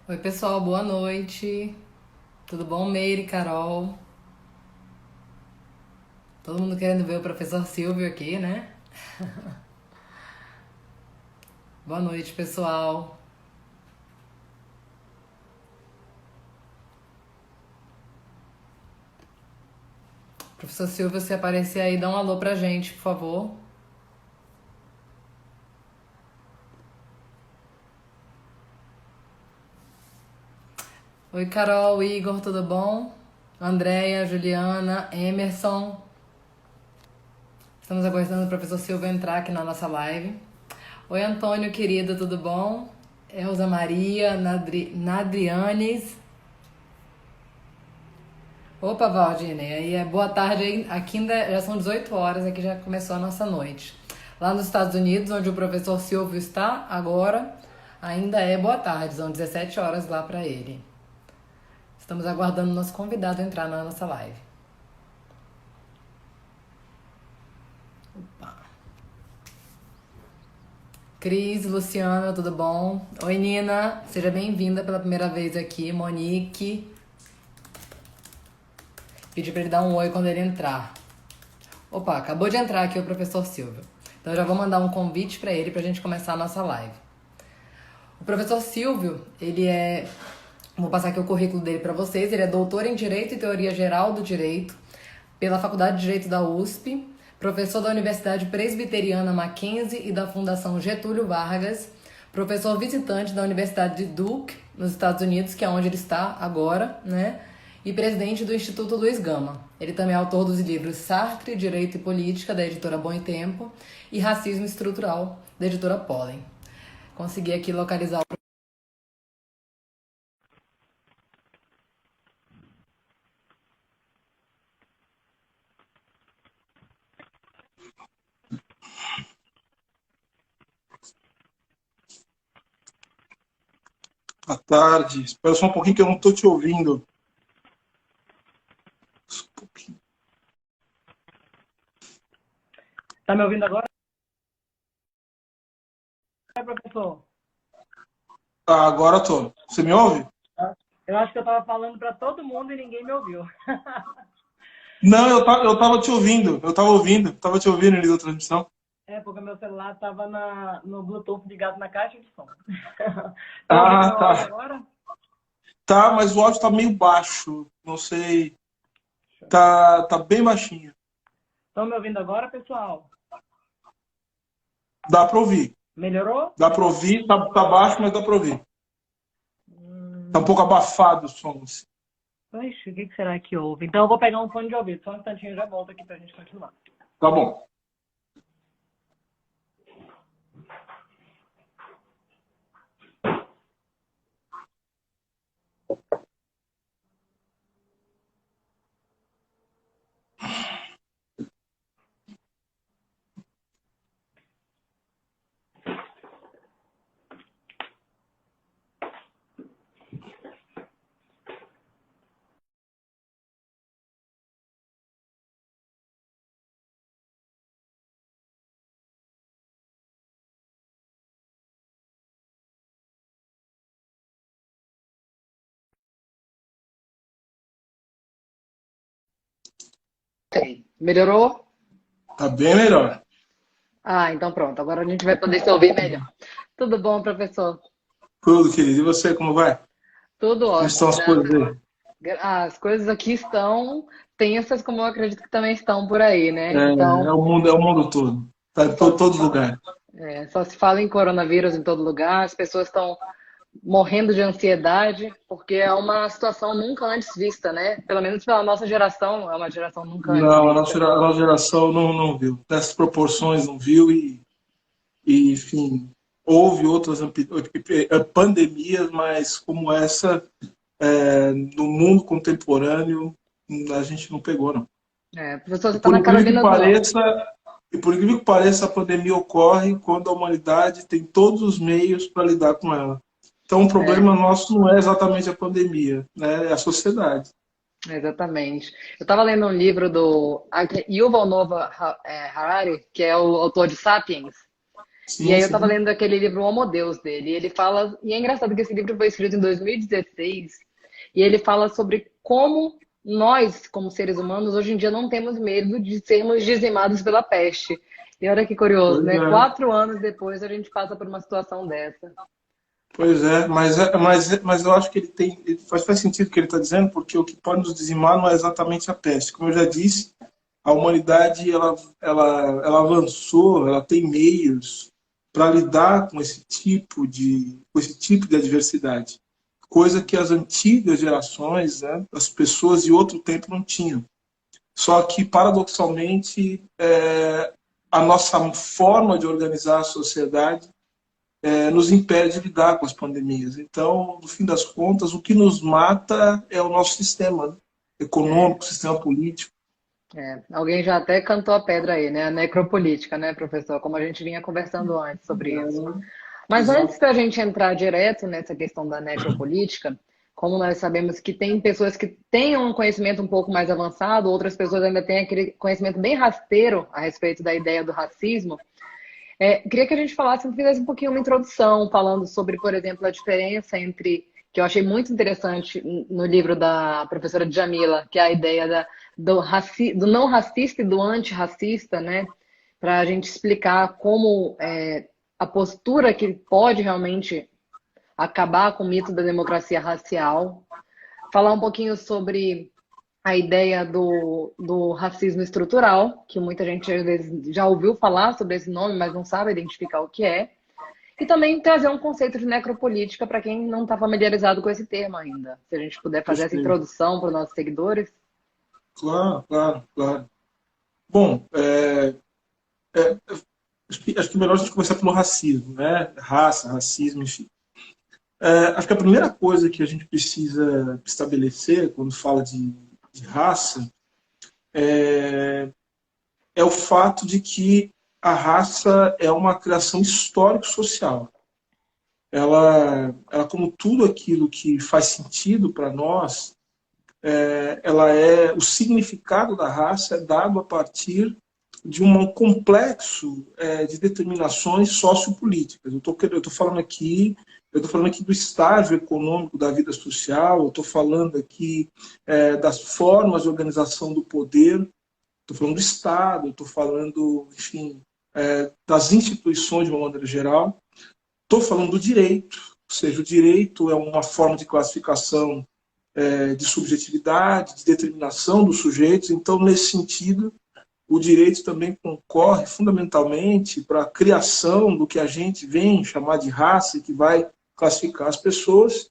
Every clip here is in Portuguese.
Oi, pessoal, boa noite. Tudo bom, Meire, Carol? Todo mundo querendo ver o professor Silvio aqui, né? Boa noite, pessoal. Professor Silvio, se aparecer aí, dá um alô pra gente, por favor. Oi, Carol, Igor, tudo bom? Andréia, Juliana, Emerson. Estamos aguardando o professor Silvio entrar aqui na nossa live. Oi, Antônio, querido, tudo bom? Elza Maria, Nadrianes. Opa, Valdine, aí é boa tarde aí. Aqui ainda já são 18 horas, aqui já começou a nossa noite. Lá nos Estados Unidos, onde o professor Silvio está agora, ainda é boa tarde, são 17 horas lá para ele. Estamos aguardando o nosso convidado entrar na nossa live. Cris, Luciana, tudo bom? Oi, Nina, seja bem-vinda pela primeira vez aqui. Monique, pedi para ele dar um oi quando ele entrar. Opa, acabou de entrar aqui o professor Silvio. Então eu já vou mandar um convite para ele para a gente começar a nossa live. O professor Silvio, ele é. Vou passar aqui o currículo dele para vocês. Ele é doutor em Direito e Teoria Geral do Direito pela Faculdade de Direito da USP, professor da Universidade Presbiteriana Mackenzie e da Fundação Getúlio Vargas, professor visitante da Universidade de Duke, nos Estados Unidos, que é onde ele está agora, né? E presidente do Instituto Luiz Gama. Ele também é autor dos livros Sartre, Direito e Política, da editora Bom Tempo, e Racismo Estrutural, da editora Pollen. Consegui aqui localizar o. Boa tarde. Espera só um pouquinho que eu não estou te ouvindo. Só um pouquinho. Tá me ouvindo agora, professor? Ah, agora estou. Você me ouve? Eu acho que eu tava falando para todo mundo e ninguém me ouviu. Não, eu tava te ouvindo. Eu tava ouvindo. Tava te ouvindo ali da transmissão. É, porque meu celular tava no Bluetooth ligado na caixa de som. Tá ouvindo Ah, meu áudio tá. agora? Tá, mas o áudio tá meio baixo. Não sei. Tá bem baixinho. Estão me ouvindo agora, pessoal? Dá para ouvir. Melhorou? Dá para ouvir. Tá baixo, mas dá para ouvir. Tá um pouco abafado o som, assim. Oxe, o que será que houve? Então eu vou pegar um fone de ouvido. Só um instantinho e já volto aqui pra gente continuar. Tá bom. Sei. Melhorou? Tá bem melhor. Ah, então pronto. Agora a gente vai poder se ouvir melhor. Tudo bom, professor? Tudo, querido. E você, como vai? Tudo Como estão ótimo, as coisas graças. aí? As coisas aqui estão tensas, como eu acredito que também estão por aí, né? É, Então, é o mundo todo. Tá em só, todos os lugares. só se fala em coronavírus em todo lugar, as pessoas estão morrendo de ansiedade, porque é uma situação nunca antes vista, né? Pelo menos pela nossa geração, é uma geração nunca antes Não, vista. a nossa geração não viu. Nessas proporções não viu enfim, houve outras pandemias, mas como essa, no mundo contemporâneo, a gente não pegou, não. É, professor, você E está por na incrível que Carolina do Norte. pareça, e por incrível que pareça, a pandemia ocorre quando a humanidade tem todos os meios para lidar com ela. Então, o É, problema nosso não é exatamente a pandemia, né? É a sociedade. exatamente. Eu estava lendo um livro do Yuval Noah Harari, que é o autor de Sapiens. E Sim, aí eu tava sim. lendo aquele livro Homo Deus dele, e ele fala, e é engraçado que esse livro foi escrito em 2016, e ele fala sobre como nós, como seres humanos, hoje em dia não temos medo de sermos dizimados pela peste. E olha que curioso, Pois né? é. 4 anos depois a gente passa por uma situação dessa. Pois é, mas eu acho que ele tem. Faz sentido o que ele está dizendo, porque o que pode nos dizimar não é exatamente a peste. Como eu já disse, a humanidade ela avançou, ela tem meios para lidar com esse tipo de adversidade, coisa que as antigas gerações, né, as pessoas de outro tempo não tinham. Só que, paradoxalmente, a nossa forma de organizar a sociedade nos impede de lidar com as pandemias. Então, no fim das contas, o que nos mata é o nosso sistema, né, É, econômico, sistema político. alguém já até cantou a pedra aí, né? A necropolítica, né, professor? Como a gente vinha conversando antes sobre isso. Mas antes Exato. da gente entrar direto nessa questão da necropolítica, como nós sabemos que tem pessoas que têm um conhecimento um pouco mais avançado, outras pessoas ainda têm aquele conhecimento bem rasteiro a respeito da ideia do racismo, queria que a gente falasse, fizesse um pouquinho uma introdução, falando sobre, por exemplo, a diferença entre, que eu achei muito interessante no livro da professora Djamila, que é a ideia do não racista e do antirracista, né? Para a gente explicar como a postura que pode realmente acabar com o mito da democracia racial, falar um pouquinho sobre a ideia do racismo estrutural, que muita gente às vezes já ouviu falar sobre esse nome, mas não sabe identificar o que é. E também trazer um conceito de necropolítica para quem não está familiarizado com esse termo ainda. Se a gente puder fazer essa Perfeito. introdução para os nossos seguidores. Claro, claro, claro. Bom, acho que é melhor a gente começar pelo racismo, né? Raça, racismo, enfim. Acho que a primeira coisa que a gente precisa estabelecer quando fala de raça é o fato de que a raça é uma criação histórico-social. Ela, como tudo aquilo que faz sentido para nós, ela é o significado da raça é dado a partir de um complexo de determinações sociopolíticas. Eu estou falando aqui do estágio econômico da vida social, eu estou falando aqui das formas de organização do poder, estou falando do Estado, estou falando, enfim, das instituições de uma maneira geral, estou falando do direito, ou seja, o direito é uma forma de classificação de subjetividade, de determinação dos sujeitos. Então, nesse sentido, o direito também concorre fundamentalmente para a criação do que a gente vem chamar de raça, que vai classificar as pessoas,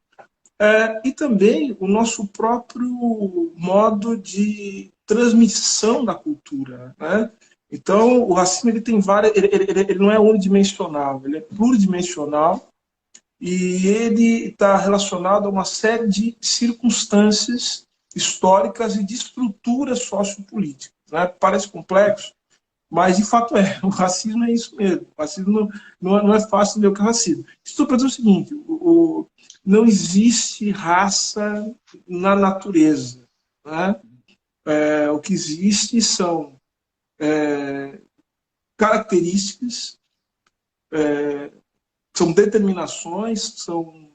e também o nosso próprio modo de transmissão da cultura, né? Então, o racismo ele tem várias, ele não é unidimensional, ele é pluridimensional e ele está relacionado a uma série de circunstâncias históricas e de estruturas sociopolíticas. Né? Parece complexo, mas de fato é. O racismo é isso mesmo. O racismo não é fácil de ver o que é racismo. Estou para dizer o seguinte: não existe raça na natureza. Né? O que existe são características, são determinações, são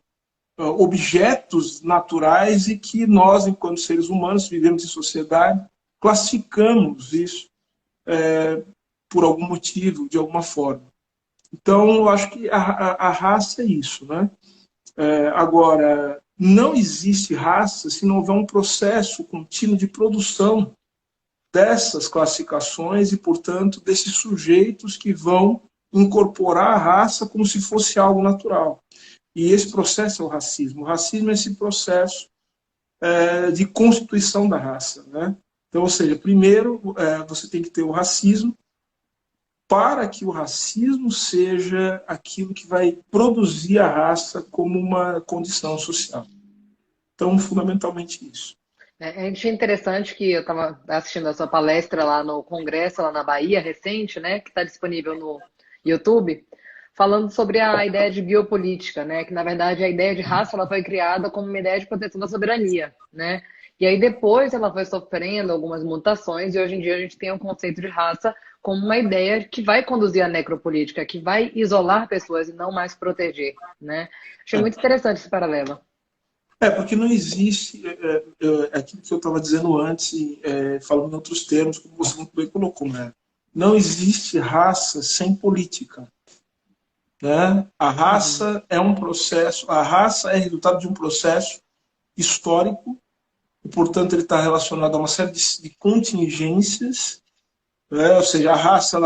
objetos naturais e que nós, enquanto seres humanos, vivemos em sociedade, classificamos isso por algum motivo, de alguma forma. Então, eu acho que a raça é isso, né? Agora, não existe raça se não houver um processo contínuo de produção dessas classificações e, portanto, desses sujeitos que vão incorporar a raça como se fosse algo natural. E esse processo é o racismo. O racismo é esse processo de constituição da raça. Né? Então, ou seja, primeiro você tem que ter o racismo para que o racismo seja aquilo que vai produzir a raça como uma condição social. Então, fundamentalmente isso. Eu achei interessante que eu estava assistindo a sua palestra lá no Congresso, lá na Bahia, recente, né? Que está disponível no YouTube, falando sobre a ideia de biopolítica, né? Que na verdade a ideia de raça ela foi criada como uma ideia de proteção da soberania, né? E aí depois ela foi sofrendo algumas mutações e hoje em dia a gente tem o conceito de raça como uma ideia que vai conduzir a necropolítica, que vai isolar pessoas e não mais proteger, né? Achei muito interessante esse paralelo. Porque não existe aquilo que eu estava dizendo antes, falando em outros termos, como você muito bem colocou, né? Não existe raça sem política. Né? A Uhum. raça é um processo, a raça é resultado de um processo histórico, e, portanto, ele está relacionado a uma série de contingências, né? Ou seja, a raça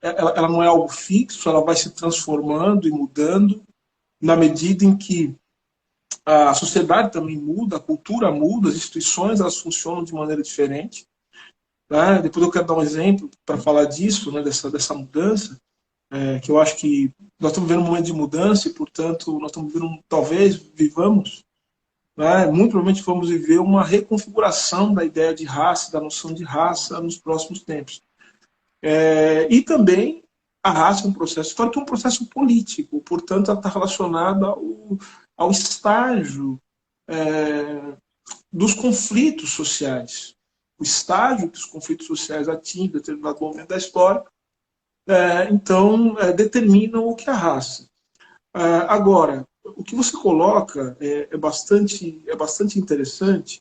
ela não é algo fixo, ela vai se transformando e mudando na medida em que a sociedade também muda, a cultura muda, as instituições elas funcionam de maneira diferente. Né? Depois eu quero dar um exemplo para falar disso, né, dessa mudança, que eu acho que nós estamos vivendo um momento de mudança e, portanto, nós estamos vivendo, talvez vivamos, né, muito provavelmente vamos viver uma reconfiguração da ideia de raça, da noção de raça nos próximos tempos. E também a raça é um processo histórico, é um processo político, portanto, ela está relacionada ao estágio dos conflitos sociais. O estágio que os conflitos sociais atingem em determinado momento da história, então, determinam o que é a raça. Agora, o que você coloca é bastante interessante,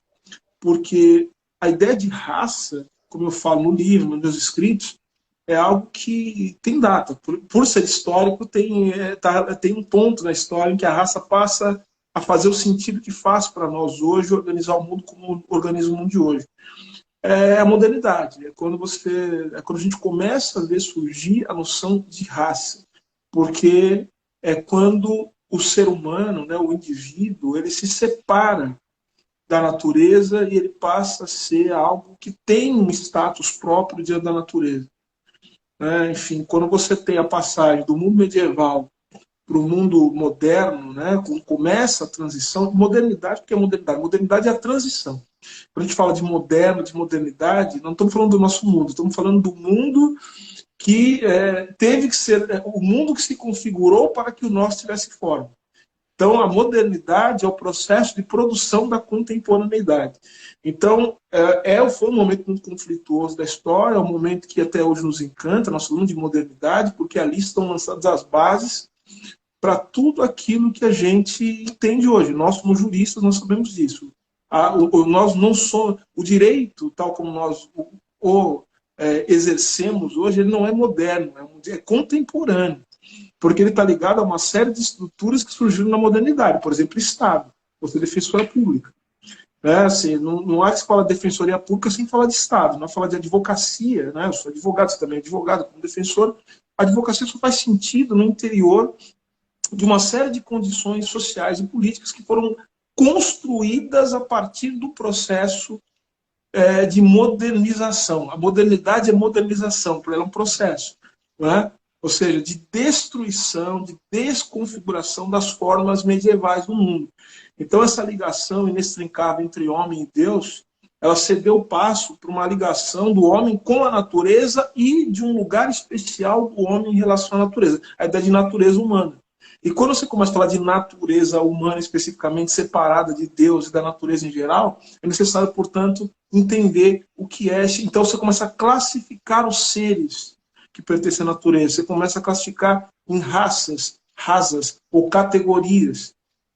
porque a ideia de raça, como eu falo no livro, nos meus escritos, é algo que tem data. Por ser histórico, tem um ponto na história em que a raça passa a fazer o sentido que faz para nós hoje, organizar o mundo como organiza o mundo de hoje. É a modernidade, é quando a gente começa a ver surgir a noção de raça, porque é quando o ser humano, né, o indivíduo, ele se separa da natureza e ele passa a ser algo que tem um status próprio diante da natureza. Enfim, quando você tem a passagem do mundo medieval para o mundo moderno, né, quando começa a transição, modernidade, porque é modernidade? Modernidade é a transição. Quando a gente fala de moderno, de modernidade, não estamos falando do nosso mundo, estamos falando do mundo que teve que ser, o mundo que se configurou para que o nosso tivesse forma. Então, a modernidade é o processo de produção da contemporaneidade. Então, foi um momento muito conflituoso da história, é um momento que até hoje nos encanta, nós falamos de modernidade, porque ali estão lançadas as bases para tudo aquilo que a gente entende hoje. Nós, como juristas, nós sabemos disso. Nós não somos, o direito, tal como nós o exercemos hoje, ele não é moderno, é contemporâneo, porque ele está ligado a uma série de estruturas que surgiram na modernidade, por exemplo, Estado, você é defensora pública. Assim, não há que se falar de defensoria pública sem falar de Estado, não há que falar de advocacia, né? Eu sou advogado, você também é advogado, como defensor. A advocacia só faz sentido no interior de uma série de condições sociais e políticas que foram construídas a partir do processo de modernização. A modernidade é modernização, porque ela é um processo, não é? Ou seja, de destruição, de desconfiguração das formas medievais do mundo. Então, essa ligação inextricável entre homem e Deus, ela cedeu o passo para uma ligação do homem com a natureza e de um lugar especial do homem em relação à natureza, a ideia de natureza humana. E quando você começa a falar de natureza humana especificamente separada de Deus e da natureza em geral, é necessário, portanto, entender o que é. Então você começa a classificar os seres que pertencem à natureza. Você começa a classificar em rasas ou categorias.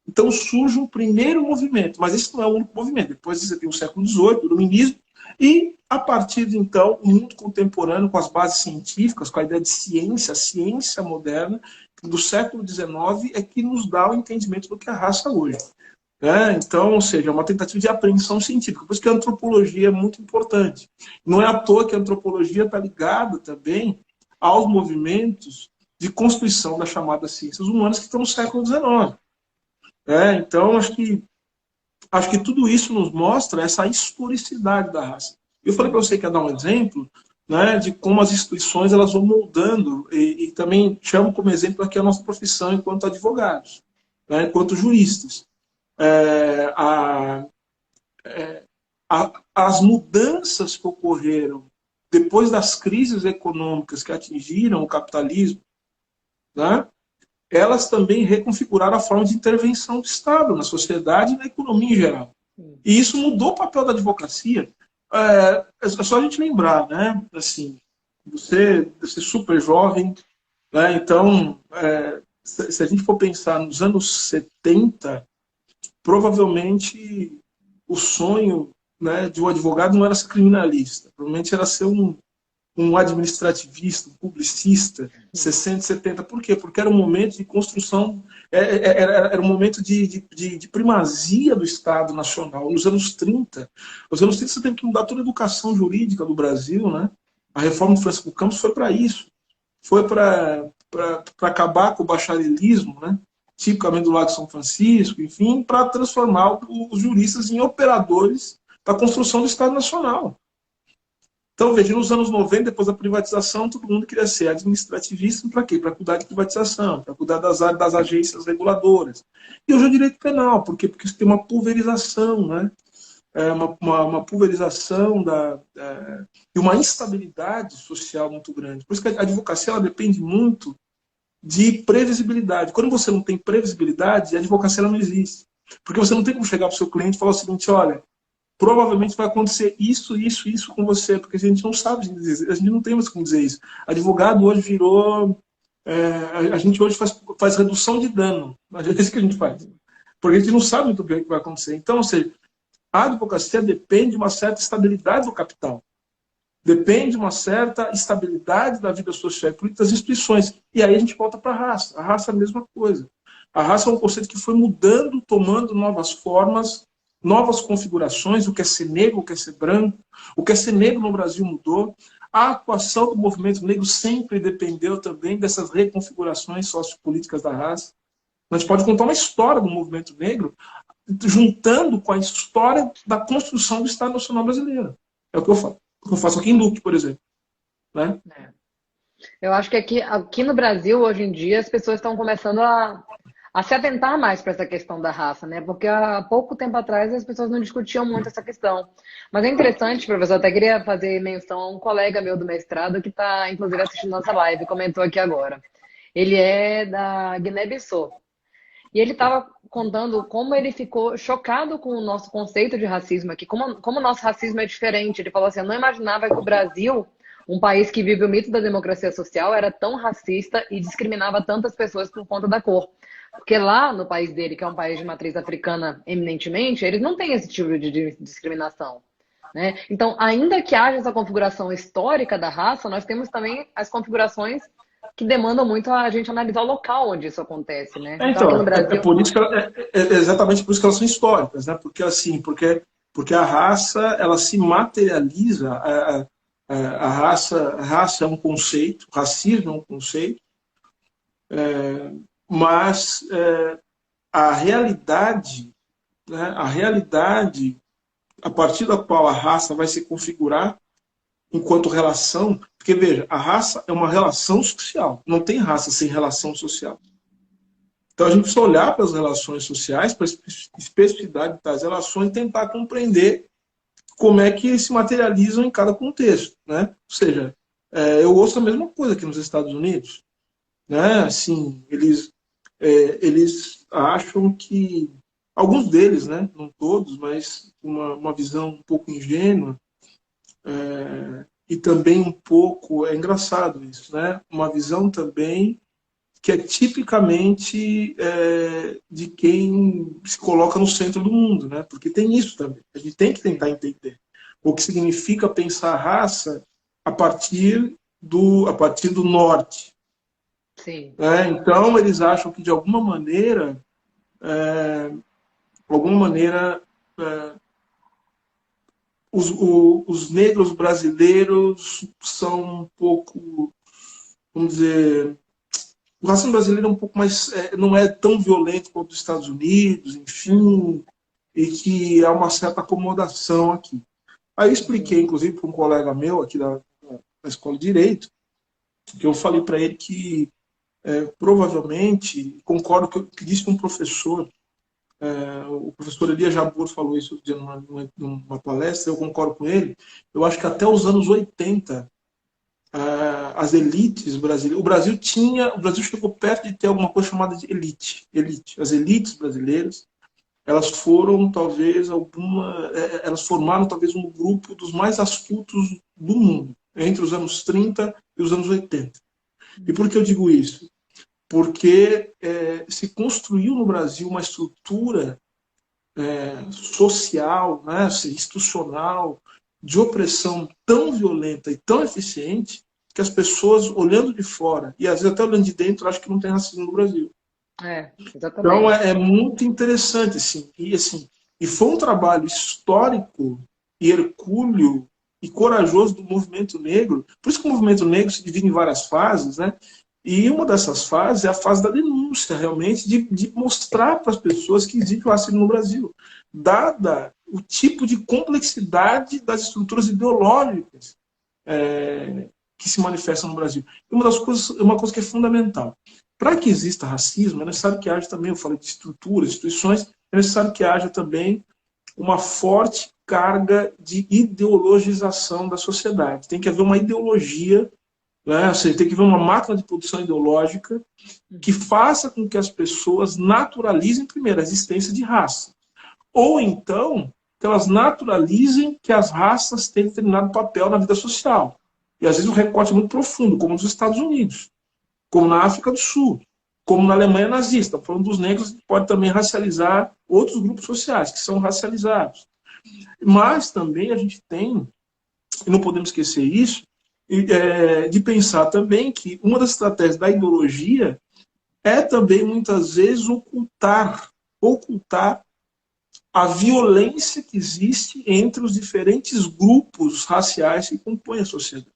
Então surge um primeiro movimento, mas esse não é o único movimento. Depois você tem o século XVIII, o iluminismo, e a partir de então, o mundo contemporâneo, com as bases científicas, com a ideia de ciência, a ciência moderna, do século XIX, é que nos dá o entendimento do que é a raça hoje. Então, ou seja, é uma tentativa de apreensão científica. Por isso que a antropologia é muito importante. Não é à toa que a antropologia está ligada também aos movimentos de construção das chamadas ciências humanas que estão no século XIX. Então, acho que tudo isso nos mostra essa historicidade da raça. Eu falei para você que ia dar um exemplo, né, de como as instituições elas vão moldando, e também chamo como exemplo aqui a nossa profissão enquanto advogados, né, enquanto juristas. É, a, as mudanças que ocorreram depois das crises econômicas que atingiram o capitalismo, né, elas também reconfiguraram a forma de intervenção do Estado na sociedade e na economia em geral. E isso mudou o papel da advocacia. É só a gente lembrar, né? Assim, você é super jovem, né? Então, se a gente for pensar nos anos 70, provavelmente o sonho, né, de um advogado não era ser criminalista, provavelmente era ser um administrativista, um publicista, 60, 70. Por quê? Porque era um momento de construção, era um momento de primazia do Estado Nacional. Nos anos 30, você teve que mudar toda a educação jurídica do Brasil, né? A reforma do Francisco Campos foi para isso. Foi para acabar com o bacharelismo, né? Tipicamente do lado de São Francisco, enfim, para transformar os juristas em operadores da construção do Estado Nacional. Então, veja, nos anos 90, depois da privatização, todo mundo queria ser administrativista para quê? Para cuidar de privatização, para cuidar das agências reguladoras. E hoje é o direito penal, por quê? Porque isso tem uma pulverização, né? Uma pulverização e uma instabilidade social muito grande. Por isso que a advocacia ela depende muito de previsibilidade. Quando você não tem previsibilidade, a advocacia ela não existe. Porque você não tem como chegar para o seu cliente e falar o seguinte, olha, provavelmente vai acontecer isso, isso, isso com você, porque a gente não sabe dizer, a gente não tem mais como dizer isso. Advogado hoje virou... a gente hoje faz redução de dano. É isso que a gente faz. Porque a gente não sabe muito bem o que vai acontecer. Então, ou seja, a advocacia depende de uma certa estabilidade do capital. Depende de uma certa estabilidade da vida social e política das instituições. E aí a gente volta para a raça. A raça é a mesma coisa. A raça é um conceito que foi mudando, tomando novas formas, novas configurações, o que é ser negro, o que é ser branco, o que é ser negro no Brasil mudou. A atuação do movimento negro sempre dependeu também dessas reconfigurações sociopolíticas da raça. A gente pode contar uma história do movimento negro juntando com a história da construção do Estado Nacional Brasileiro. É o que eu faço. O que eu faço aqui em Duque, por exemplo. Né? Eu acho que aqui no Brasil, hoje em dia, as pessoas estão começando a se atentar mais para essa questão da raça, né? Porque há pouco tempo atrás as pessoas não discutiam muito essa questão. Mas é interessante, professor, eu até queria fazer menção a um colega meu do mestrado que está, inclusive, assistindo nossa live, comentou aqui agora. Ele é da Guiné-Bissau. E ele estava contando como ele ficou chocado com o nosso conceito de racismo aqui, como o nosso racismo é diferente. Ele falou assim, eu não imaginava que o Brasil, um país que vive o mito da democracia social, era tão racista e discriminava tantas pessoas por conta da cor. Porque lá no país dele, que é um país de matriz africana eminentemente, eles não têm esse tipo de discriminação. Né? Então, ainda que haja essa configuração histórica da raça, nós temos também as configurações que demandam muito a gente analisar o local onde isso acontece, né? Então, aqui no Brasil... por isso que exatamente por isso que elas são históricas, né? Porque assim, porque a raça ela se materializa, a raça é um conceito, o racismo é um conceito, mas a realidade, né? A realidade a partir da qual a raça vai se configurar enquanto relação, porque veja, a raça é uma relação social, não tem raça sem relação social. Então a gente precisa olhar para as relações sociais, para a especificidade das relações e tentar compreender como é que se materializam em cada contexto. Né? Ou seja, eu ouço a mesma coisa aqui nos Estados Unidos. Né? Assim, eles acham que, alguns deles, né? Não todos, mas uma visão um pouco ingênua, e também um pouco, é engraçado isso, né? Uma visão também que é tipicamente de quem se coloca no centro do mundo, né? Porque tem isso também. A gente tem que tentar entender o que significa pensar a raça a partir do norte. Sim. Então, eles acham que, de alguma maneira, os negros brasileiros são um pouco, vamos dizer, o racismo brasileiro é um pouco mais, não é tão violento quanto os Estados Unidos, enfim, e que há uma certa acomodação aqui. Aí eu expliquei, inclusive, para um colega meu aqui da Escola de Direito, que eu falei para ele que provavelmente, concordo com o que disse um professor, o professor Elias Jabbour falou isso numa palestra, eu concordo com ele. Eu acho que até os anos 80, as elites brasileiras, o Brasil chegou perto de ter alguma coisa chamada de elite. As elites brasileiras, elas foram talvez elas formaram talvez um grupo dos mais astutos do mundo, entre os anos 30 e os anos 80. E por que eu digo isso? Porque se construiu no Brasil uma estrutura social, né, institucional, de opressão tão violenta e tão eficiente que as pessoas, olhando de fora, e às vezes até olhando de dentro, acham que não tem racismo no Brasil. Então Exatamente. é muito interessante, assim, e foi um trabalho histórico e hercúleo e corajoso do movimento negro. Por isso que o movimento negro se divide em várias fases, né? E uma dessas fases é a fase da denúncia, realmente, de mostrar para as pessoas que existe o racismo no Brasil, dada o tipo de complexidade das estruturas ideológicas que se manifestam no Brasil. E uma coisa que é fundamental. Para que exista racismo, é necessário que haja também, eu falei de estruturas, instituições, é necessário que haja também uma forte carga de ideologização da sociedade. Tem que haver uma ideologia, né? Ou seja, tem que haver uma máquina de produção ideológica que faça com que as pessoas naturalizem, primeiro, a existência de raça. Ou então, que elas naturalizem que as raças têm determinado papel na vida social. E às vezes o recorte é muito profundo, como nos Estados Unidos, como na África do Sul, como na Alemanha nazista. Falando dos negros, pode também racializar outros grupos sociais que são racializados. Mas também a gente tem, e não podemos esquecer isso, de pensar também que uma das estratégias da ideologia é também, muitas vezes, ocultar a violência que existe entre os diferentes grupos raciais que compõem a sociedade.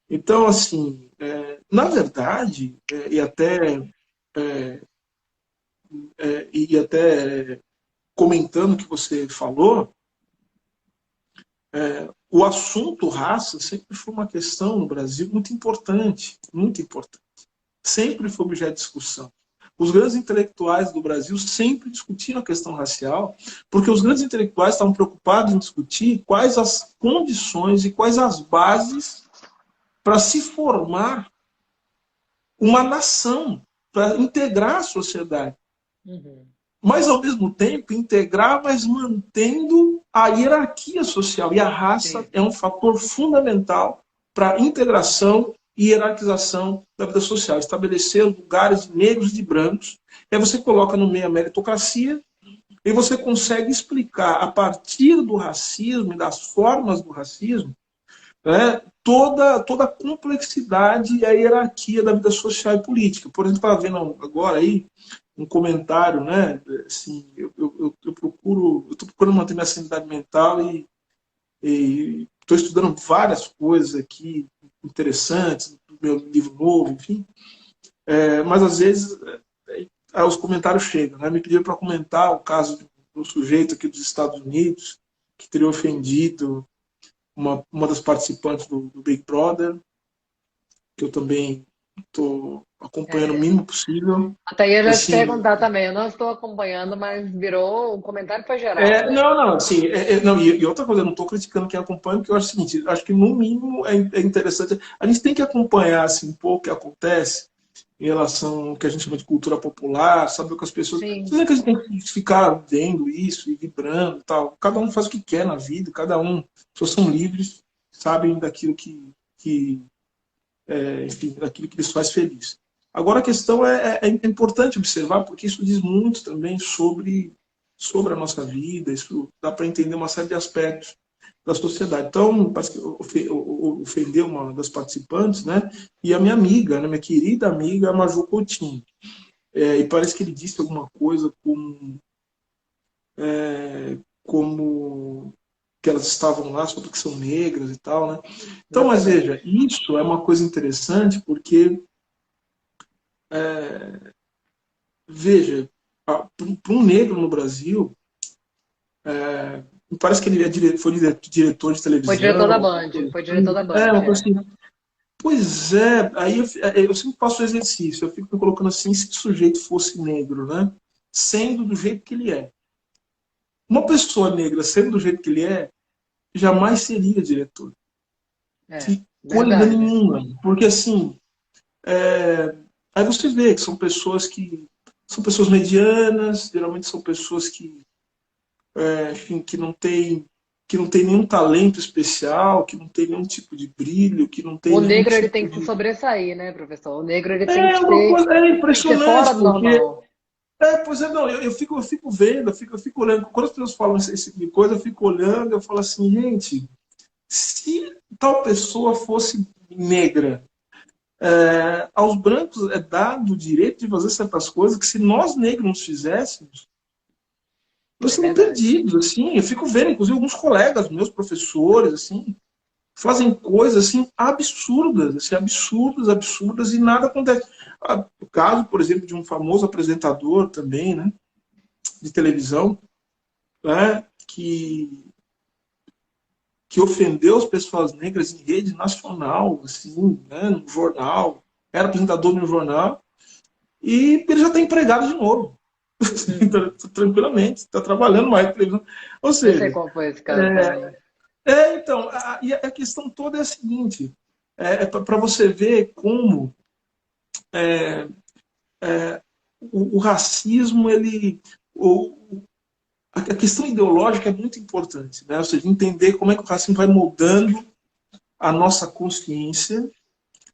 Então, assim, na verdade, e até comentando o que você falou, o assunto raça sempre foi uma questão no Brasil muito importante, muito importante. Sempre foi objeto de discussão. Os grandes intelectuais do Brasil sempre discutiram a questão racial, porque os grandes intelectuais estavam preocupados em discutir quais as condições e quais as bases para se formar uma nação, para integrar a sociedade. Uhum. Mas, ao mesmo tempo, integrar, mas mantendo a hierarquia social. E a raça Sim. é um fator fundamental para a integração e hierarquização da vida social. Estabelecer lugares de negros e de brancos. Aí você coloca no meio a meritocracia e você consegue explicar, a partir do racismo e das formas do racismo, né, toda a complexidade e a hierarquia da vida social e política. Por exemplo, estava vendo agora aí um comentário, né? Assim, eu estou procurando manter minha sanidade mental e estou estudando várias coisas aqui interessantes, do meu livro novo, enfim. Mas às vezes os comentários chegam, né? Me pediram para comentar o caso de um sujeito aqui dos Estados Unidos que teria ofendido uma das participantes do Big Brother, que eu também estou acompanhando o É. mínimo possível. Até ia já te Assim, perguntar também. Eu não estou acompanhando, mas virou. O comentário foi geral, né? não, assim, não, e outra coisa, eu não estou criticando quem acompanha, porque eu acho o seguinte, acho que no mínimo é interessante, a gente tem que acompanhar assim, um pouco o que acontece em relação ao que a gente chama de cultura popular, saber o que as pessoas, Sim. não é que a gente tem que ficar vendo isso e vibrando e tal, cada um faz o que quer na vida, cada um, as pessoas são livres, sabem daquilo enfim, daquilo que lhes faz feliz. Agora a questão é importante observar, porque isso diz muito também sobre a nossa vida, isso dá para entender uma série de aspectos da sociedade. Então, parece que ofendeu uma das participantes, né? E a minha amiga, né, minha querida amiga, Maju Coutinho. E parece que ele disse alguma coisa como que elas estavam lá só porque são negras e tal, né? Então, mas Exatamente. veja, isso é uma coisa interessante porque, veja, para um negro no Brasil, me parece que ele foi diretor de Foi diretor televisão, da alguma Band. coisa Foi diretor assim. da Band, Uma coisa é. assim. Pois é, aí eu sempre faço o exercício, eu fico me colocando assim, se o sujeito fosse negro, né? Sendo do jeito que ele é. Uma pessoa negra sendo do jeito que ele é, jamais seria diretor. É, Que coisa verdade. nenhuma. Porque assim, aí você vê que são pessoas que são pessoas medianas, geralmente são pessoas enfim, que não tem nenhum talento especial, que não tem nenhum tipo de brilho, que não tem O nenhum negro ele tipo tem que se de... sobressair, né, professor? O negro ele É uma coisa tem que ser fora impressionante, do porque normal. pois é, não, eu fico vendo, eu fico olhando. Quando as pessoas falam esse tipo de coisa, eu fico olhando, eu falo assim, gente, se tal pessoa fosse negra, aos brancos é dado o direito de fazer certas coisas que se nós negros fizéssemos, nós É estamos verdade. perdidos, assim. Eu fico vendo, inclusive, alguns colegas meus, professores, assim, fazem coisas, assim, absurdas, assim, absurdas, absurdas, e nada acontece. O caso, por exemplo, de um famoso apresentador também, né, de televisão, né, que ofendeu as pessoas negras em rede nacional, assim, né, no jornal, era apresentador no jornal, e ele já está empregado de novo, Hum, tranquilamente, está trabalhando mais na televisão. Ou eu sei seja, qual foi esse caso também. então, e a questão toda é a seguinte, para você ver como o racismo, a questão ideológica é muito importante, né? Ou seja, entender como é que o racismo vai moldando a nossa consciência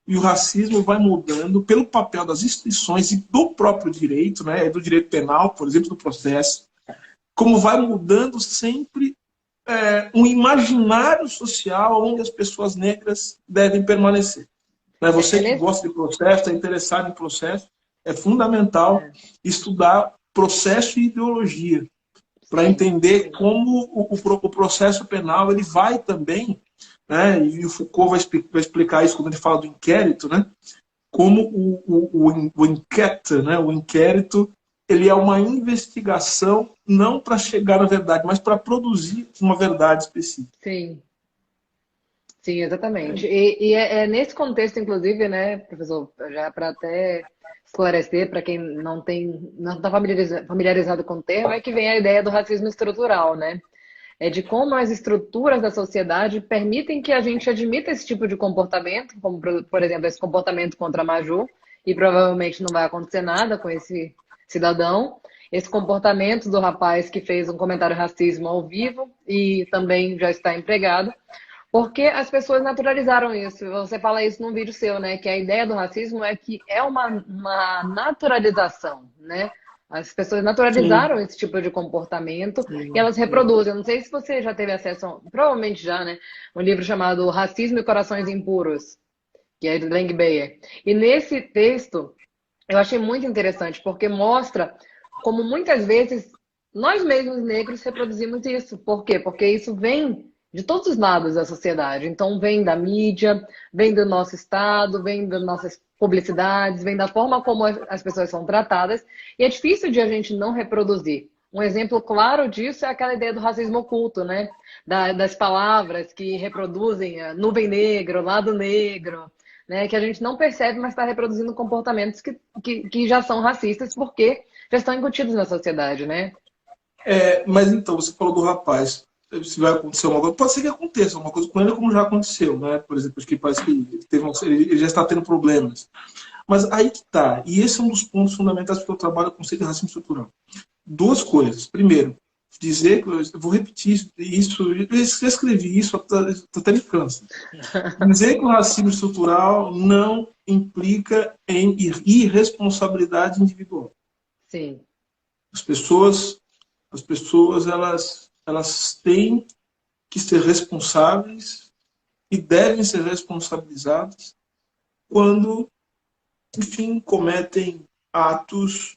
e o racismo vai mudando pelo papel das instituições e do próprio direito, né, do direito penal, por exemplo, do processo, como vai mudando sempre um imaginário social onde as pessoas negras devem permanecer. Né, É, você é que nesse, gosta de processo, está interessado em processo, é fundamental é, estudar processo e ideologia para sim, entender como o processo penal ele vai também, né, e o Foucault vai explicar isso quando ele fala do inquérito, né, como o inquérito, né, o inquérito ele é uma investigação não para chegar à verdade, mas para produzir uma verdade específica. sim. Sim, exatamente. E é nesse contexto, inclusive, né, professor, já para até esclarecer para quem não está familiarizado com o termo, é que vem a ideia do racismo estrutural, né? É de como as estruturas da sociedade permitem que a gente admita esse tipo de comportamento, como, por exemplo, esse comportamento contra a Maju, e provavelmente não vai acontecer nada com esse cidadão. Esse comportamento do rapaz que fez um comentário racismo ao vivo e também já está empregado. Porque as pessoas naturalizaram isso. Você fala isso num vídeo seu, né? Que a ideia do racismo é que é uma naturalização, né? As pessoas Sim, naturalizaram esse tipo de comportamento e sim, elas sim. reproduzem. Eu não sei se você já teve acesso, provavelmente já, né? Um livro chamado Racismo e Corações Impuros, que é de Lang Beyer. E nesse texto eu achei muito interessante, porque mostra como muitas vezes nós mesmos negros reproduzimos isso. Por quê? Porque isso vem de todos os lados da sociedade. Então, vem da mídia, vem do nosso estado, vem das nossas publicidades, vem da forma como as pessoas são tratadas. E é difícil de a gente não reproduzir. Um exemplo claro disso é aquela ideia do racismo oculto, né? Das palavras que reproduzem a nuvem negra, o lado negro, né, que a gente não percebe, mas está reproduzindo comportamentos que já são racistas porque já estão incutidos na sociedade, né? Mas então, você falou do rapaz. Se vai acontecer uma coisa, pode ser que aconteça uma coisa com ele, como já aconteceu, né? Por exemplo, acho que parece que ele já está tendo problemas. Mas aí que está, e esse é um dos pontos fundamentais porque eu trabalho com o conceito de racismo estrutural. Duas coisas. Primeiro, dizer que eu vou repetir isso, eu escrevi isso, até me cansa. Dizer que o racismo estrutural não implica em irresponsabilidade individual. Sim, As pessoas, elas têm que ser responsáveis e devem ser responsabilizadas quando, enfim, cometem atos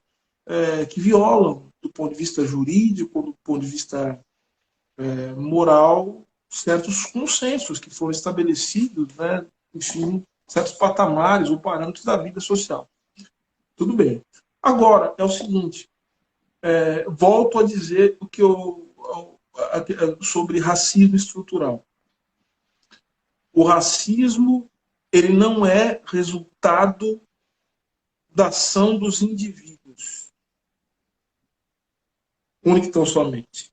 que violam, do ponto de vista jurídico, do ponto de vista moral, certos consensos que foram estabelecidos, né, enfim, certos patamares ou parâmetros da vida social. Tudo bem. Agora, é o seguinte, volto a dizer o que sobre racismo estrutural. O racismo ele não é resultado da ação dos indivíduos, única e tão somente.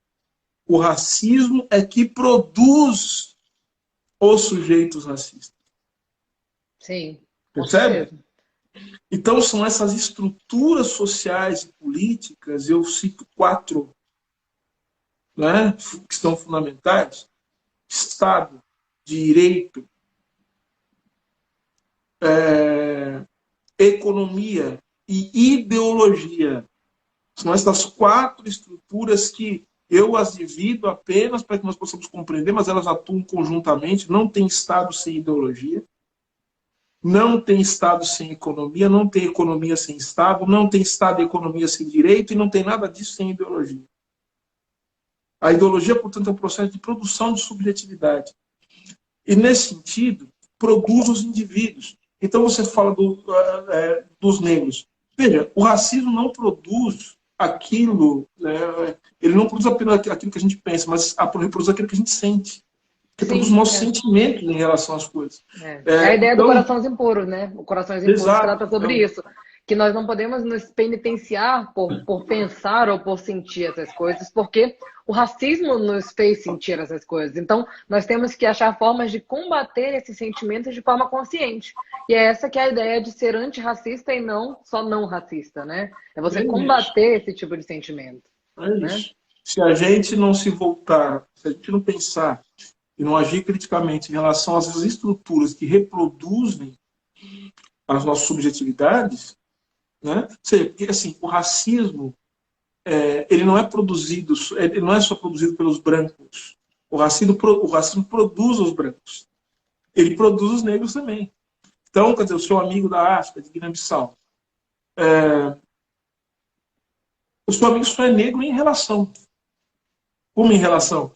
O racismo é que produz os sujeitos racistas. sim, com Percebe? certeza. Então, são essas estruturas sociais e políticas, eu cito quatro, né, que são fundamentais: Estado, direito, economia e ideologia. São essas quatro estruturas que eu as divido apenas para que nós possamos compreender, mas elas atuam conjuntamente. Não tem Estado sem ideologia, não tem Estado sem economia, não tem economia sem Estado, não tem Estado e economia sem direito, e não tem nada disso sem ideologia. A ideologia, portanto, é um processo de produção de subjetividade. E, nesse sentido, produz os indivíduos. Então, você fala dos negros. Veja, o racismo não produz aquilo, né, ele não produz apenas aquilo que a gente pensa, mas produz aquilo que a gente sente. Reproduz os Sim, nossos sentimentos em relação às coisas. é a ideia do Então, Corações Impuros, né? O Corações Impuros exato. trata sobre Então, isso. Que nós não podemos nos penitenciar por pensar ou por sentir essas coisas, porque o racismo nos fez sentir essas coisas. Então, nós temos que achar formas de combater esses sentimentos de forma consciente. E é essa que é a ideia de ser antirracista e não só não racista, né? É você é isso. combater esse tipo de sentimento, É né? isso. Se a gente não se voltar, se a gente não pensar e não agir criticamente em relação às estruturas que reproduzem as nossas subjetividades, né? Ou seja, porque, assim, o racismo, ele não é produzido, ele não é só produzido pelos brancos. O racismo produz os brancos. Ele produz os negros também. Então, quer dizer, o seu amigo da África, de Guiné-Bissau, o seu amigo só é negro em relação. Como em relação?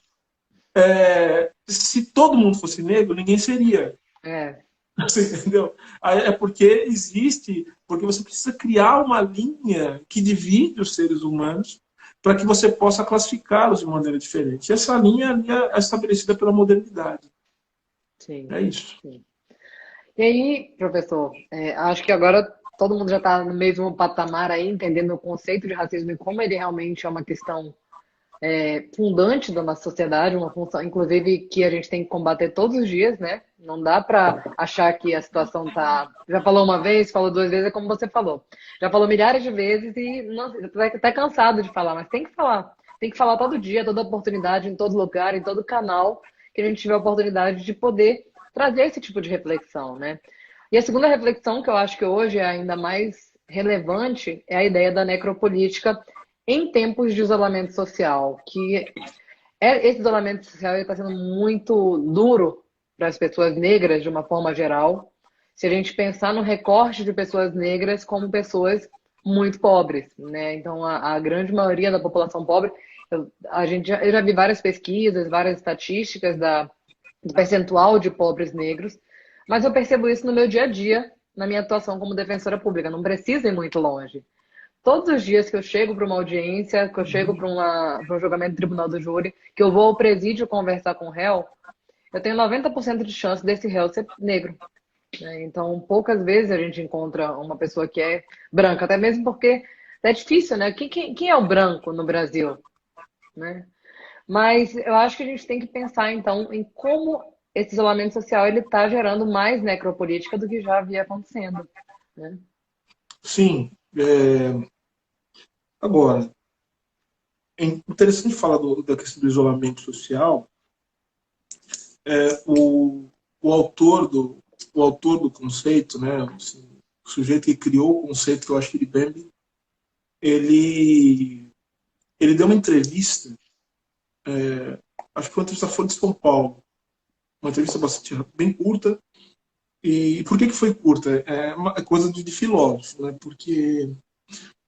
Se todo mundo fosse negro, ninguém seria. É, Você entendeu? É porque existe, porque você precisa criar uma linha que divide os seres humanos para que você possa classificá-los de maneira diferente. E essa linha é estabelecida pela modernidade. sim, É isso. sim. E aí, professor, acho que agora todo mundo já está no mesmo patamar aí, entendendo o conceito de racismo e como ele realmente é uma questão fundante da nossa sociedade, uma função, inclusive, que a gente tem que combater todos os dias, né? Não dá para achar que a situação tá. Já falou uma vez, falou duas vezes, é como você falou. Já falou milhares de vezes e não, tá até cansado de falar, mas tem que falar. Tem que falar todo dia, toda oportunidade, em todo lugar, em todo canal que a gente tiver a oportunidade de poder trazer esse tipo de reflexão, né? E a segunda reflexão que eu acho que hoje é ainda mais relevante é a ideia da necropolítica em tempos de isolamento social, que esse isolamento social está sendo muito duro para as pessoas negras de uma forma geral. Se a gente pensar no recorte de pessoas negras como pessoas muito pobres, né? Então, a grande maioria da população pobre, eu já vi várias pesquisas, várias estatísticas do percentual de pobres negros, mas eu percebo isso no meu dia a dia, na minha atuação como defensora pública. Não precisa ir muito longe. Todos os dias que eu chego para uma audiência, que eu chego para um julgamento do tribunal do júri, que eu vou ao presídio conversar com o réu, eu tenho 90% de chance desse réu ser negro, né? Então, poucas vezes a gente encontra uma pessoa que é branca, até mesmo porque é difícil, né? Quem é o branco no Brasil, né? Mas eu acho que a gente tem que pensar, então, em como esse isolamento social ele está gerando mais necropolítica do que já havia acontecendo, né? Sim. Agora, é interessante falar da questão do isolamento social. O, o, autor o autor do conceito, né, assim, o sujeito que criou o conceito, que eu acho que ele, ele deu uma entrevista, acho que foi uma entrevista Folha de São Paulo, uma entrevista bastante bem curta. E por que foi curta? É uma coisa de filósofo, né? Porque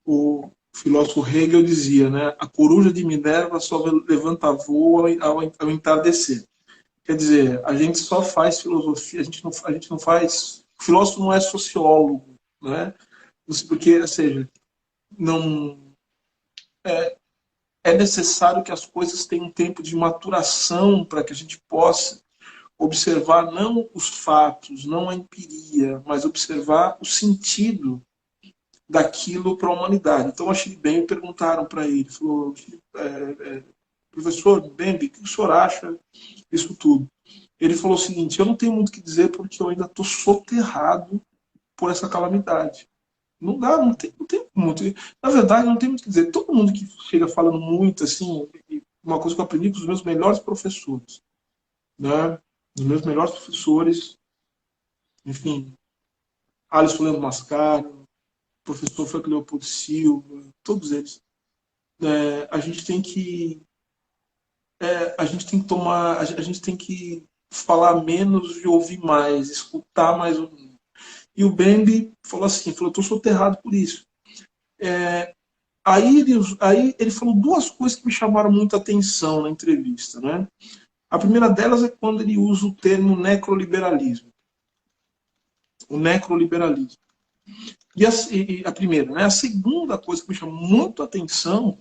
o filósofo Hegel dizia, né, a coruja de Minerva só levanta voo ao entardecer. Quer dizer, a gente só faz filosofia, a gente não faz. O filósofo não é sociólogo, né? Porque, ou seja, não é necessário que as coisas tenham um tempo de maturação para que a gente possa observar não os fatos, não a empiria, mas observar o sentido daquilo para a humanidade. Então, achei bem, perguntaram para ele, falou, professor Bembe, o que o senhor acha disso tudo? Ele falou o seguinte, eu não tenho muito o que dizer porque eu ainda estou soterrado por essa calamidade. Não dá, não tem muito. Na verdade, não tem muito o que dizer. Todo mundo que chega falando muito, assim, uma coisa que eu aprendi com os meus melhores professores, né? Os meus melhores professores, enfim, Alisson Leandro Mascaro, professor Frank Leopoldo Silva, todos eles. A gente tem que a gente tem que tomar, a gente tem que falar menos e ouvir mais, escutar mais o mundo. E o Bembe falou assim, falou, eu estou soterrado por isso. Aí ele falou duas coisas que me chamaram muita atenção na entrevista, né? A primeira delas é quando ele usa o termo necroliberalismo. O necroliberalismo. E a primeira, né? A segunda coisa que me chamou muito a atenção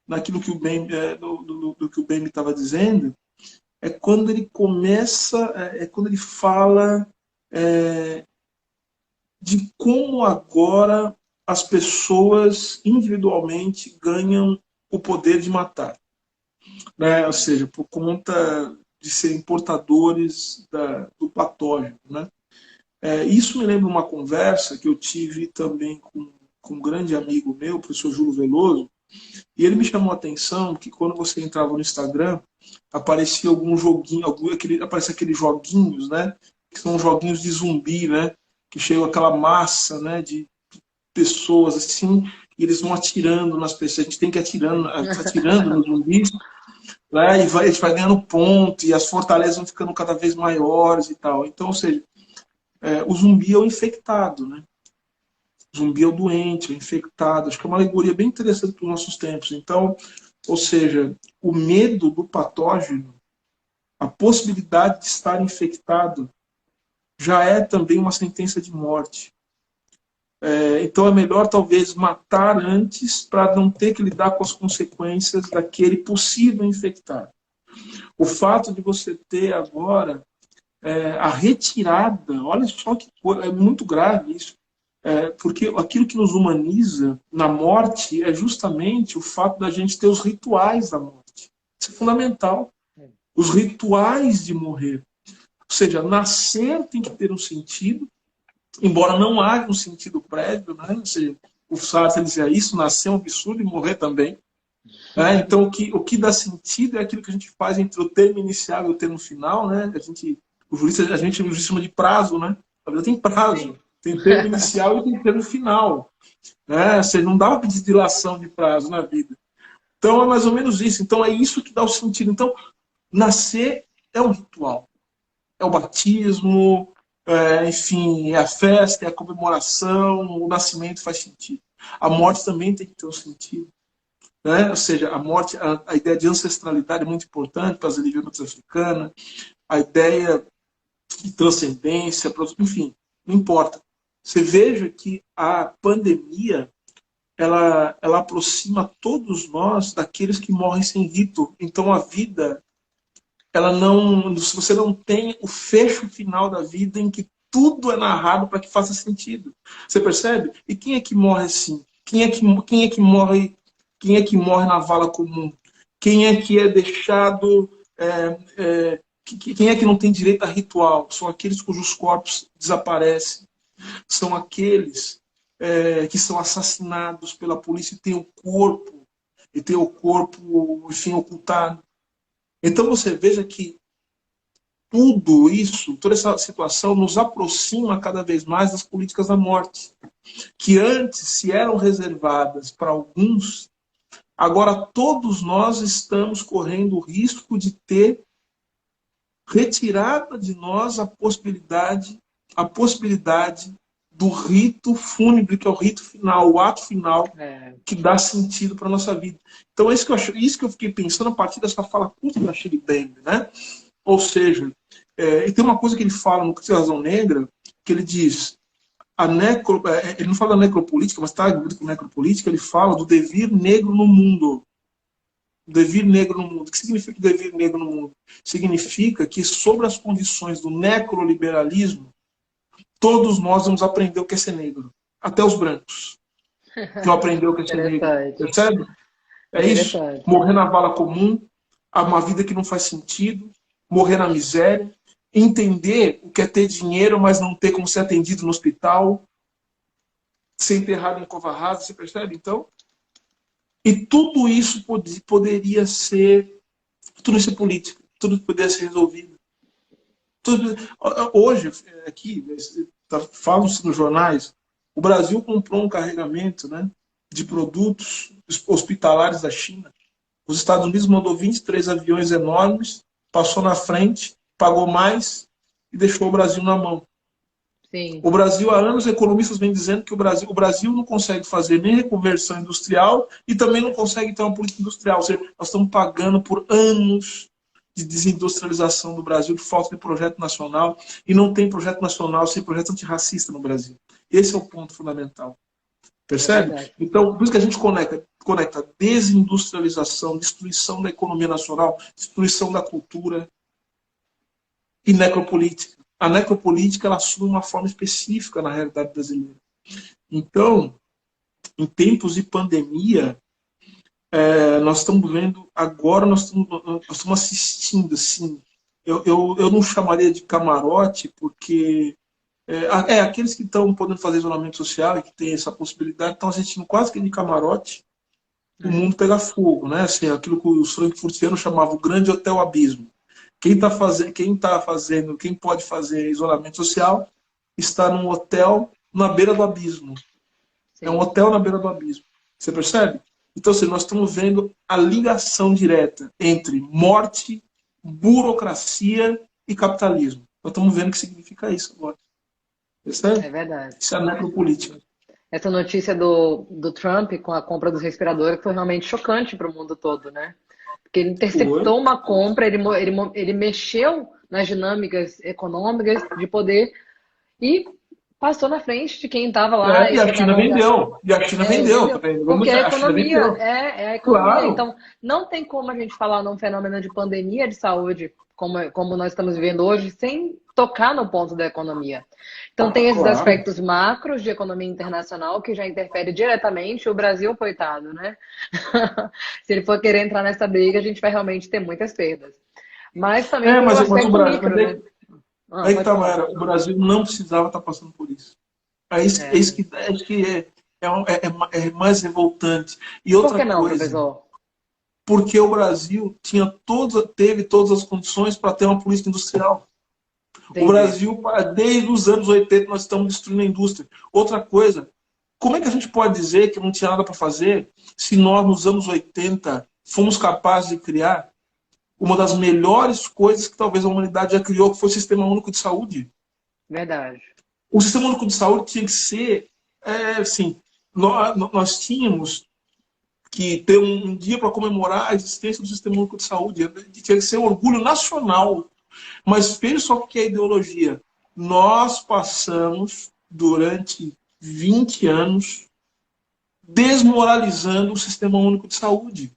naquilo que o Bembe, do que o Bembe estava dizendo, é quando ele começa, quando ele fala de como agora as pessoas individualmente ganham o poder de matar, né? Ou seja, por conta de serem portadores do patógeno, né? Isso me lembra uma conversa que eu tive também com um grande amigo meu, o professor Júlio Veloso, e ele me chamou a atenção que quando você entrava no Instagram, aparecia algum joguinho, aparecia aqueles joguinhos, né? Que são joguinhos de zumbi, né? Que chega aquela massa, né? De pessoas assim, e eles vão atirando nas pessoas. A gente tem que ir atirando nos zumbis, né? E a gente vai ganhando ponto, e as fortalezas vão ficando cada vez maiores e tal. Então, ou seja, o zumbi é o infectado, né? O zumbi é o doente, é o infectado. Acho que é uma alegoria bem interessante para os nossos tempos. Então, ou seja, o medo do patógeno, a possibilidade de estar infectado, já é também uma sentença de morte. Então é melhor talvez matar antes para não ter que lidar com as consequências daquele possível infectado. O fato de você ter agora a retirada, olha só que coisa, é muito grave isso, porque aquilo que nos humaniza na morte é justamente o fato da gente ter os rituais da morte. Isso é fundamental. Os rituais de morrer. Ou seja, nascer tem que ter um sentido, embora não haja um sentido prévio, né? Ou seja, o Sartre dizia isso, nascer é um absurdo e morrer também. Então, o que dá sentido é aquilo que a gente faz entre o termo inicial e o termo final, né? A gente chama de prazo, né? A vida tem prazo. Tem termo inicial e tem termo final. Né? Ou seja, não dá uma pedir dilação de prazo na vida. Então, é mais ou menos isso. Então, é isso que dá o sentido. Então, nascer é um ritual. É o batismo, enfim, é a festa, é a comemoração, o nascimento faz sentido. A morte também tem que ter um sentido. Né? Ou seja, a morte, a ideia de ancestralidade é muito importante para as religiões africanas, a ideia de transcendência, enfim, não importa. Você veja que a pandemia ela aproxima todos nós daqueles que morrem sem rito. Então a vida, ela não, se você não tem o fecho final da vida em que tudo é narrado para que faça sentido. Você percebe? E quem é que morre assim? Quem é que morre? Quem é que morre na vala comum? Quem é que é deixado? Quem é que não tem direito a ritual? São aqueles cujos corpos desaparecem. São aqueles que são assassinados pela polícia e tem o corpo, enfim, ocultado. Então você veja que tudo isso, toda essa situação nos aproxima cada vez mais das políticas da morte, que antes se eram reservadas para alguns, agora todos nós estamos correndo o risco de ter retirada de nós a possibilidade do rito fúnebre, que é o rito final, o ato final, que dá sentido para a nossa vida. Então é isso que eu fiquei pensando a partir dessa fala curta da Shirley Bembe, né? Ou seja, e tem uma coisa que ele fala no Crise da Razão Negra, que ele diz, ele não fala da necropolítica, mas está envolvido com necropolítica, ele fala do devir negro no mundo. O devir negro no mundo. O que significa o devir negro no mundo? Significa que sobre as condições do necroliberalismo, todos nós vamos aprender o que é ser negro. Até os brancos. Que vão aprender o que é ser negro. Percebe? É isso. Morrer na vala comum, uma vida que não faz sentido, morrer na miséria, entender o que é ter dinheiro, mas não ter como ser atendido no hospital, ser enterrado em cova rasa, você percebe? Então, e tudo isso poderia ser, tudo isso é política, tudo poderia ser resolvido. Tudo, hoje, aqui, falam-se nos jornais, o Brasil comprou um carregamento, né, de produtos hospitalares da China. Os Estados Unidos mandou 23 aviões enormes, passou na frente, pagou mais e deixou o Brasil na mão. Sim. O Brasil, há anos, economistas vêm dizendo que o Brasil não consegue fazer nem reconversão industrial e também não consegue ter uma política industrial. Ou seja, nós estamos pagando por anos de desindustrialização do Brasil, de falta de projeto nacional, e não tem projeto nacional sem projeto antirracista no Brasil. Esse é o ponto fundamental. Percebe? Então, por isso que a gente conecta desindustrialização, destruição da economia nacional, destruição da cultura e necropolítica. A necropolítica, ela assume uma forma específica na realidade brasileira. Então, em tempos de pandemia, nós estamos vendo, agora nós estamos assistindo, assim, eu não chamaria de camarote, porque aqueles que estão podendo fazer isolamento social e que tem essa possibilidade estão assistindo quase que de camarote o mundo pegar fogo, né? Assim, aquilo que os frankfurtianos chamavam o grande hotel abismo. Quem pode fazer isolamento social está num hotel na beira do abismo. Sim. É um hotel na beira do abismo. Você percebe? Então, assim, nós estamos vendo a ligação direta entre morte, burocracia e capitalismo. Nós estamos vendo o que significa isso agora. Percebe? É verdade. Isso é a necropolítica. Essa notícia do Trump com a compra dos respiradores foi realmente chocante para o mundo todo, né? Porque ele interceptou uma compra, ele mexeu nas dinâmicas econômicas de poder e passou na frente de quem estava lá. E a China vendeu. E a China vendeu. Porque a economia é a economia. Claro. Então, não tem como a gente falar num fenômeno de pandemia de saúde, como nós estamos vivendo hoje, sem tocar no ponto da economia. Então, tem esses aspectos macros de economia internacional que já interfere diretamente. O Brasil, coitado, né? Se ele for querer entrar nessa briga, a gente vai realmente ter muitas perdas. Mas também tem um aspecto micro, né? Aí que o Brasil não precisava estar passando por isso. Isso que é mais revoltante. E outra por que não, coisa, professor? Porque o Brasil teve todas as condições para ter uma política industrial. Entendi. O Brasil, desde os anos 80, nós estamos destruindo a indústria. Outra coisa, como é que a gente pode dizer que não tinha nada para fazer se nós, nos anos 80, fomos capazes de criar uma das melhores coisas que talvez a humanidade já criou, que foi o Sistema Único de Saúde? Verdade. O Sistema Único de Saúde tinha que ser, assim, nós tínhamos que ter um dia para comemorar a existência do Sistema Único de Saúde. Tinha que ser um orgulho nacional. Mas veja só o que é ideologia. Nós passamos, durante 20 anos, desmoralizando o Sistema Único de Saúde.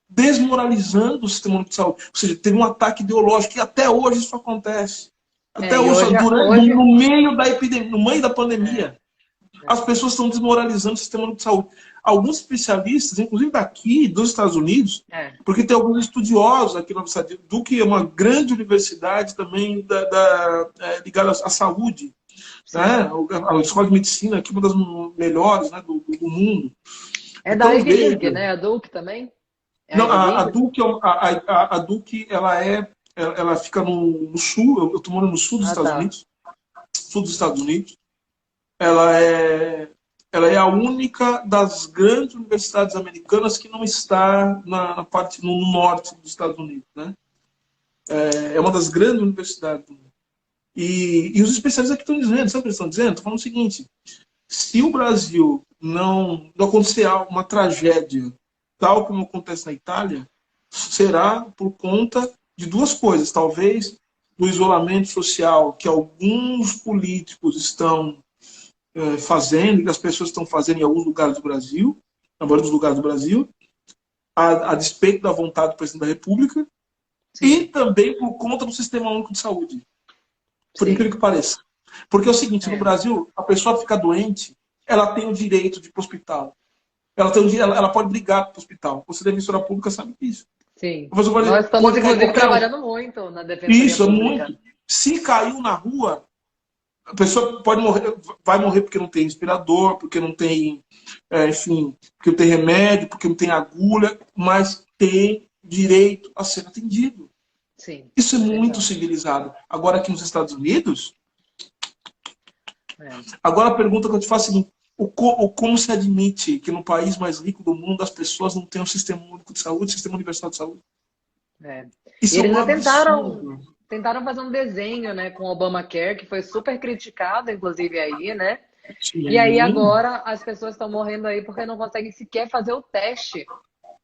Desmoralizando o Sistema Único de Saúde. Ou seja, teve um ataque ideológico, e até hoje isso acontece. Até hoje, no meio da epidemia, no meio da pandemia, as pessoas estão desmoralizando o Sistema Único de Saúde. Alguns especialistas, inclusive daqui, dos Estados Unidos, porque tem alguns estudiosos aqui na Universidade de Duke, é uma grande universidade também ligada à saúde. Né? A Escola de Medicina aqui, uma das melhores, né, do mundo. É da Ivy League, né? A Duke também? Não, a Duke, ela fica no sul, eu estou morando no sul dos Estados Unidos. Sul dos Estados Unidos. Ela é a única das grandes universidades americanas que não está na parte no norte dos Estados Unidos, né? É uma das grandes universidades do mundo. E os especialistas aqui estão dizendo, sabe o que eles estão dizendo? Estão falando o seguinte: se o Brasil não acontecer uma tragédia tal como acontece na Itália, será por conta de duas coisas. Talvez do isolamento social que alguns políticos estão fazendo, que as pessoas estão fazendo em alguns lugares do Brasil, na maioria dos lugares do Brasil, a despeito da vontade do presidente da República. Sim. E também por conta do Sistema Único de Saúde. Por incrível que pareça. Porque é o seguinte, no Brasil, a pessoa fica doente, ela tem o direito de ir para o hospital. Ela pode brigar para o hospital. Você, da emissora pública, sabe disso. Sim. Nós estamos, inclusive, trabalhando muito na defesa pública. Isso, muito. Se caiu na rua, A pessoa pode morrer, vai morrer porque não tem respirador, porque não tem, enfim, porque não tem remédio, porque não tem agulha, mas tem direito a ser atendido. Sim, Isso é é muito verdade. civilizado. Agora, aqui nos Estados Unidos, É, agora a pergunta que eu te faço é a seguinte: como se admite que no país mais rico do mundo as pessoas não têm um sistema único de saúde, sistema universal de saúde? é. E Isso é eles um ainda tentaram, absurdo. tentaram fazer um desenho, né, com o Obamacare, que foi super criticado, inclusive aí, né? E aí Sim. agora as pessoas estão morrendo aí porque não conseguem sequer fazer o teste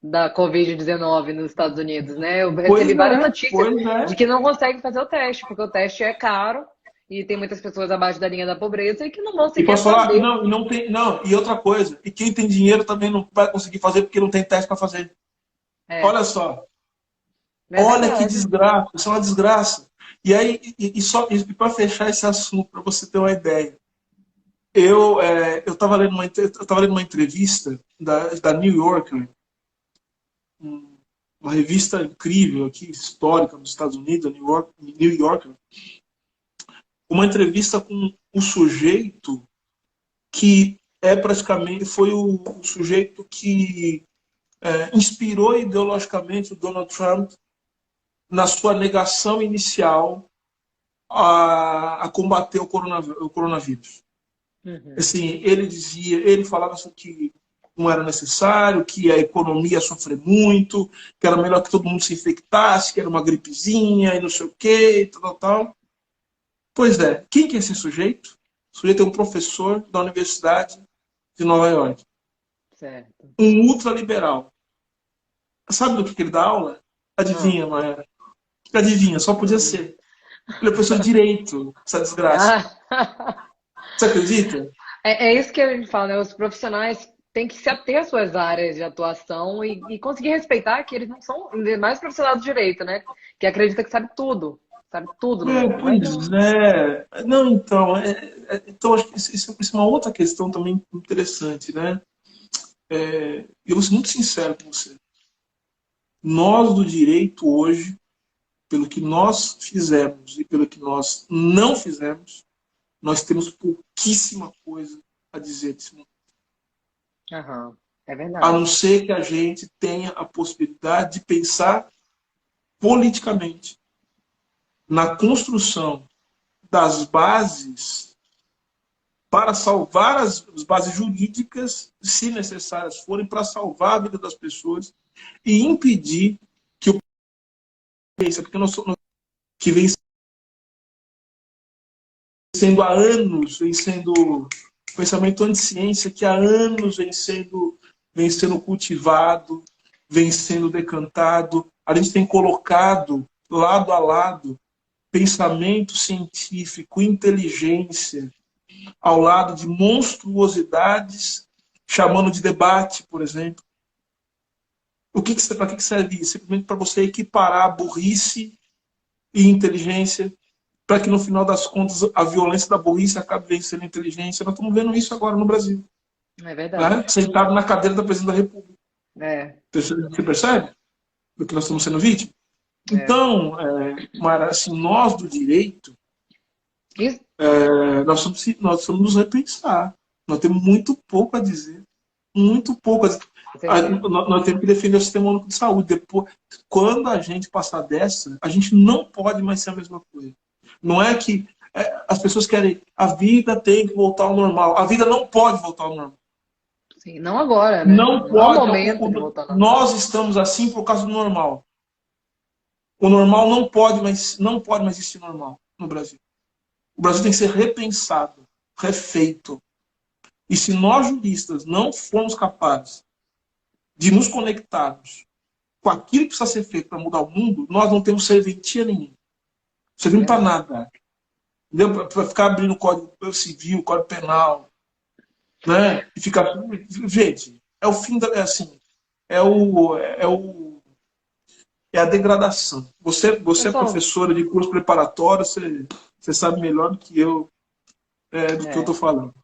da Covid-19 nos Estados Unidos, né? Eu recebi várias notícias Pois é. de que não conseguem fazer o teste, porque o teste é caro e tem muitas pessoas abaixo da linha da pobreza e que não vão E sequer posso falar, fazer. não tem, não, e outra coisa, e quem tem dinheiro também não vai conseguir fazer porque não tem teste para fazer. É, Olha só, é olha que verdade. desgraça, isso é uma desgraça. E aí, e para fechar esse assunto, para você ter uma ideia, eu estava lendo uma entrevista da New Yorker, uma revista incrível aqui, histórica nos Estados Unidos, a New Yorker, uma entrevista com o sujeito que foi o sujeito que inspirou ideologicamente o Donald Trump na sua negação inicial a combater o coronavírus. Uhum. Assim, ele falava assim que não era necessário, que a economia ia sofrer muito, que era melhor que todo mundo se infectasse, que era uma gripezinha e não sei o quê, tal, tal, tal. Pois é, quem que é esse sujeito? O sujeito é um professor da Universidade de Nova York, Certo. um ultraliberal. Sabe do que ele dá aula? Ah. Adivinha, Maera? Adivinha, só podia Hum. ser. Ele é professor de direito, essa desgraça. Ah. Você acredita? É isso que a gente fala, né? Os profissionais têm que se ater às suas áreas de atuação e conseguir respeitar que eles não são, ainda mais profissional do direito, né? Que acredita que sabe tudo no mundo, mas Pois não. é. Não, então, então acho que isso é uma outra questão também interessante, né? Eu vou ser muito sincero com você. Nós do direito hoje, pelo que nós fizemos e pelo que nós não fizemos, nós temos pouquíssima coisa a dizer desse mundo. Aham, é A não verdade. ser que a gente tenha a possibilidade de pensar politicamente na construção das bases para salvar as bases jurídicas, se necessárias forem, para salvar a vida das pessoas e impedir que o porque nós somos que vem sendo há anos, vem sendo pensamento anti-ciência que há anos vem sendo cultivado, vem sendo decantado. A gente tem colocado lado a lado pensamento científico, inteligência, ao lado de monstruosidades, chamando de debate, por exemplo. Para que serve isso? Simplesmente para você equiparar burrice e inteligência, para que no final das contas a violência da burrice acabe vencendo a inteligência. Nós estamos vendo isso agora no Brasil, É né? verdade. Sentado na cadeira da presidente da República. É, Você percebe do que nós estamos sendo vítimas? é. Então, Mara, assim, nós do direito, Isso, nós vamos nos repensar. Nós temos muito pouco a dizer. Muito pouco. com certeza. Nós temos que defender o sistema único de saúde. Depois, quando a gente passar dessa, a gente não pode mais ser a mesma coisa. Não é que as pessoas querem. A vida tem que voltar ao normal. A vida não pode voltar ao normal. Sim, não agora, né? Não Não é o pode. momento de voltar ao normal. Nós estamos assim por causa do normal. O normal não pode mais existir normal no Brasil. O Brasil tem que ser repensado, refeito. E se nós juristas não formos capazes de nos conectarmos com aquilo que precisa ser feito para mudar o mundo, nós não temos serventia nenhuma. É Servimos para verdade. nada. Para ficar abrindo o Código Civil, Código Penal, né? E ficar. Gente, é o fim da. É assim, é o. É o. É a degradação. Você é Pessoal, professora de curso preparatório, você sabe melhor do que eu é. estou falando.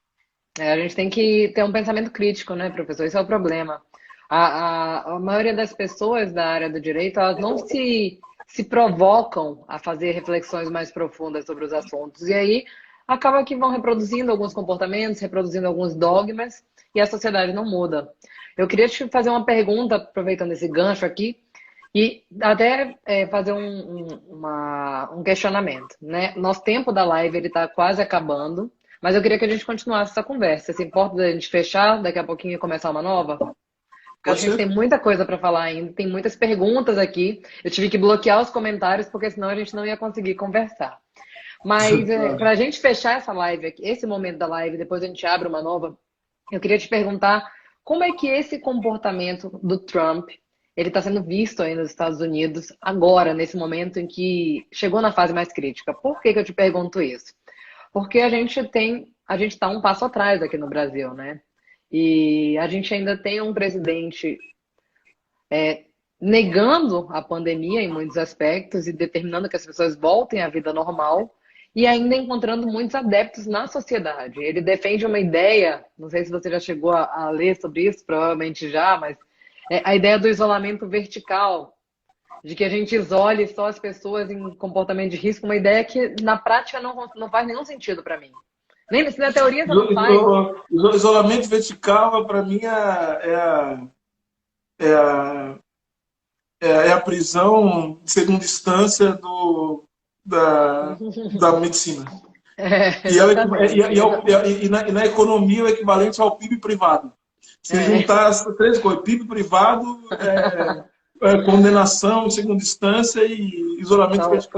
A gente tem que ter um pensamento crítico, né, professor? Esse é o problema. A maioria das pessoas da área do direito, elas não se provocam a fazer reflexões mais profundas sobre os assuntos. E aí acaba que vão reproduzindo alguns comportamentos, reproduzindo alguns dogmas, e a sociedade não muda. Eu queria te fazer uma pergunta, aproveitando esse gancho aqui, e até fazer um questionamento, né? Nosso tempo da live ele está quase acabando, mas eu queria que a gente continuasse essa conversa. Se importa da gente fechar, daqui a pouquinho e começar uma nova? Porque eu Pode acho que a gente ser? tem muita coisa para falar ainda, tem muitas perguntas aqui. Eu tive que bloquear os comentários, porque senão a gente não ia conseguir conversar. Mas para Claro. a gente fechar essa live aqui, esse momento da live, depois a gente abre uma nova, eu queria te perguntar como é que esse comportamento do Trump ele está sendo visto aí nos Estados Unidos agora, nesse momento em que chegou na fase mais crítica. Por que que eu te pergunto isso? Porque a gente está um passo atrás aqui no Brasil, né? E a gente ainda tem um presidente negando a pandemia em muitos aspectos e determinando que as pessoas voltem à vida normal e ainda encontrando muitos adeptos na sociedade. Ele defende uma ideia, não sei se você já chegou a ler sobre isso, provavelmente já, mas é a ideia do isolamento vertical, de que a gente isole só as pessoas em comportamento de risco, uma ideia que na prática não faz nenhum sentido para mim. Nem se na teoria já não faz. Isolamento vertical, para mim, é a, é a prisão de segunda instância da medicina. E, ela, Exatamente. e na economia, o equivalente ao PIB privado. Se É. juntar as três coisas, PIB privado, condenação em segunda instância e isolamento São os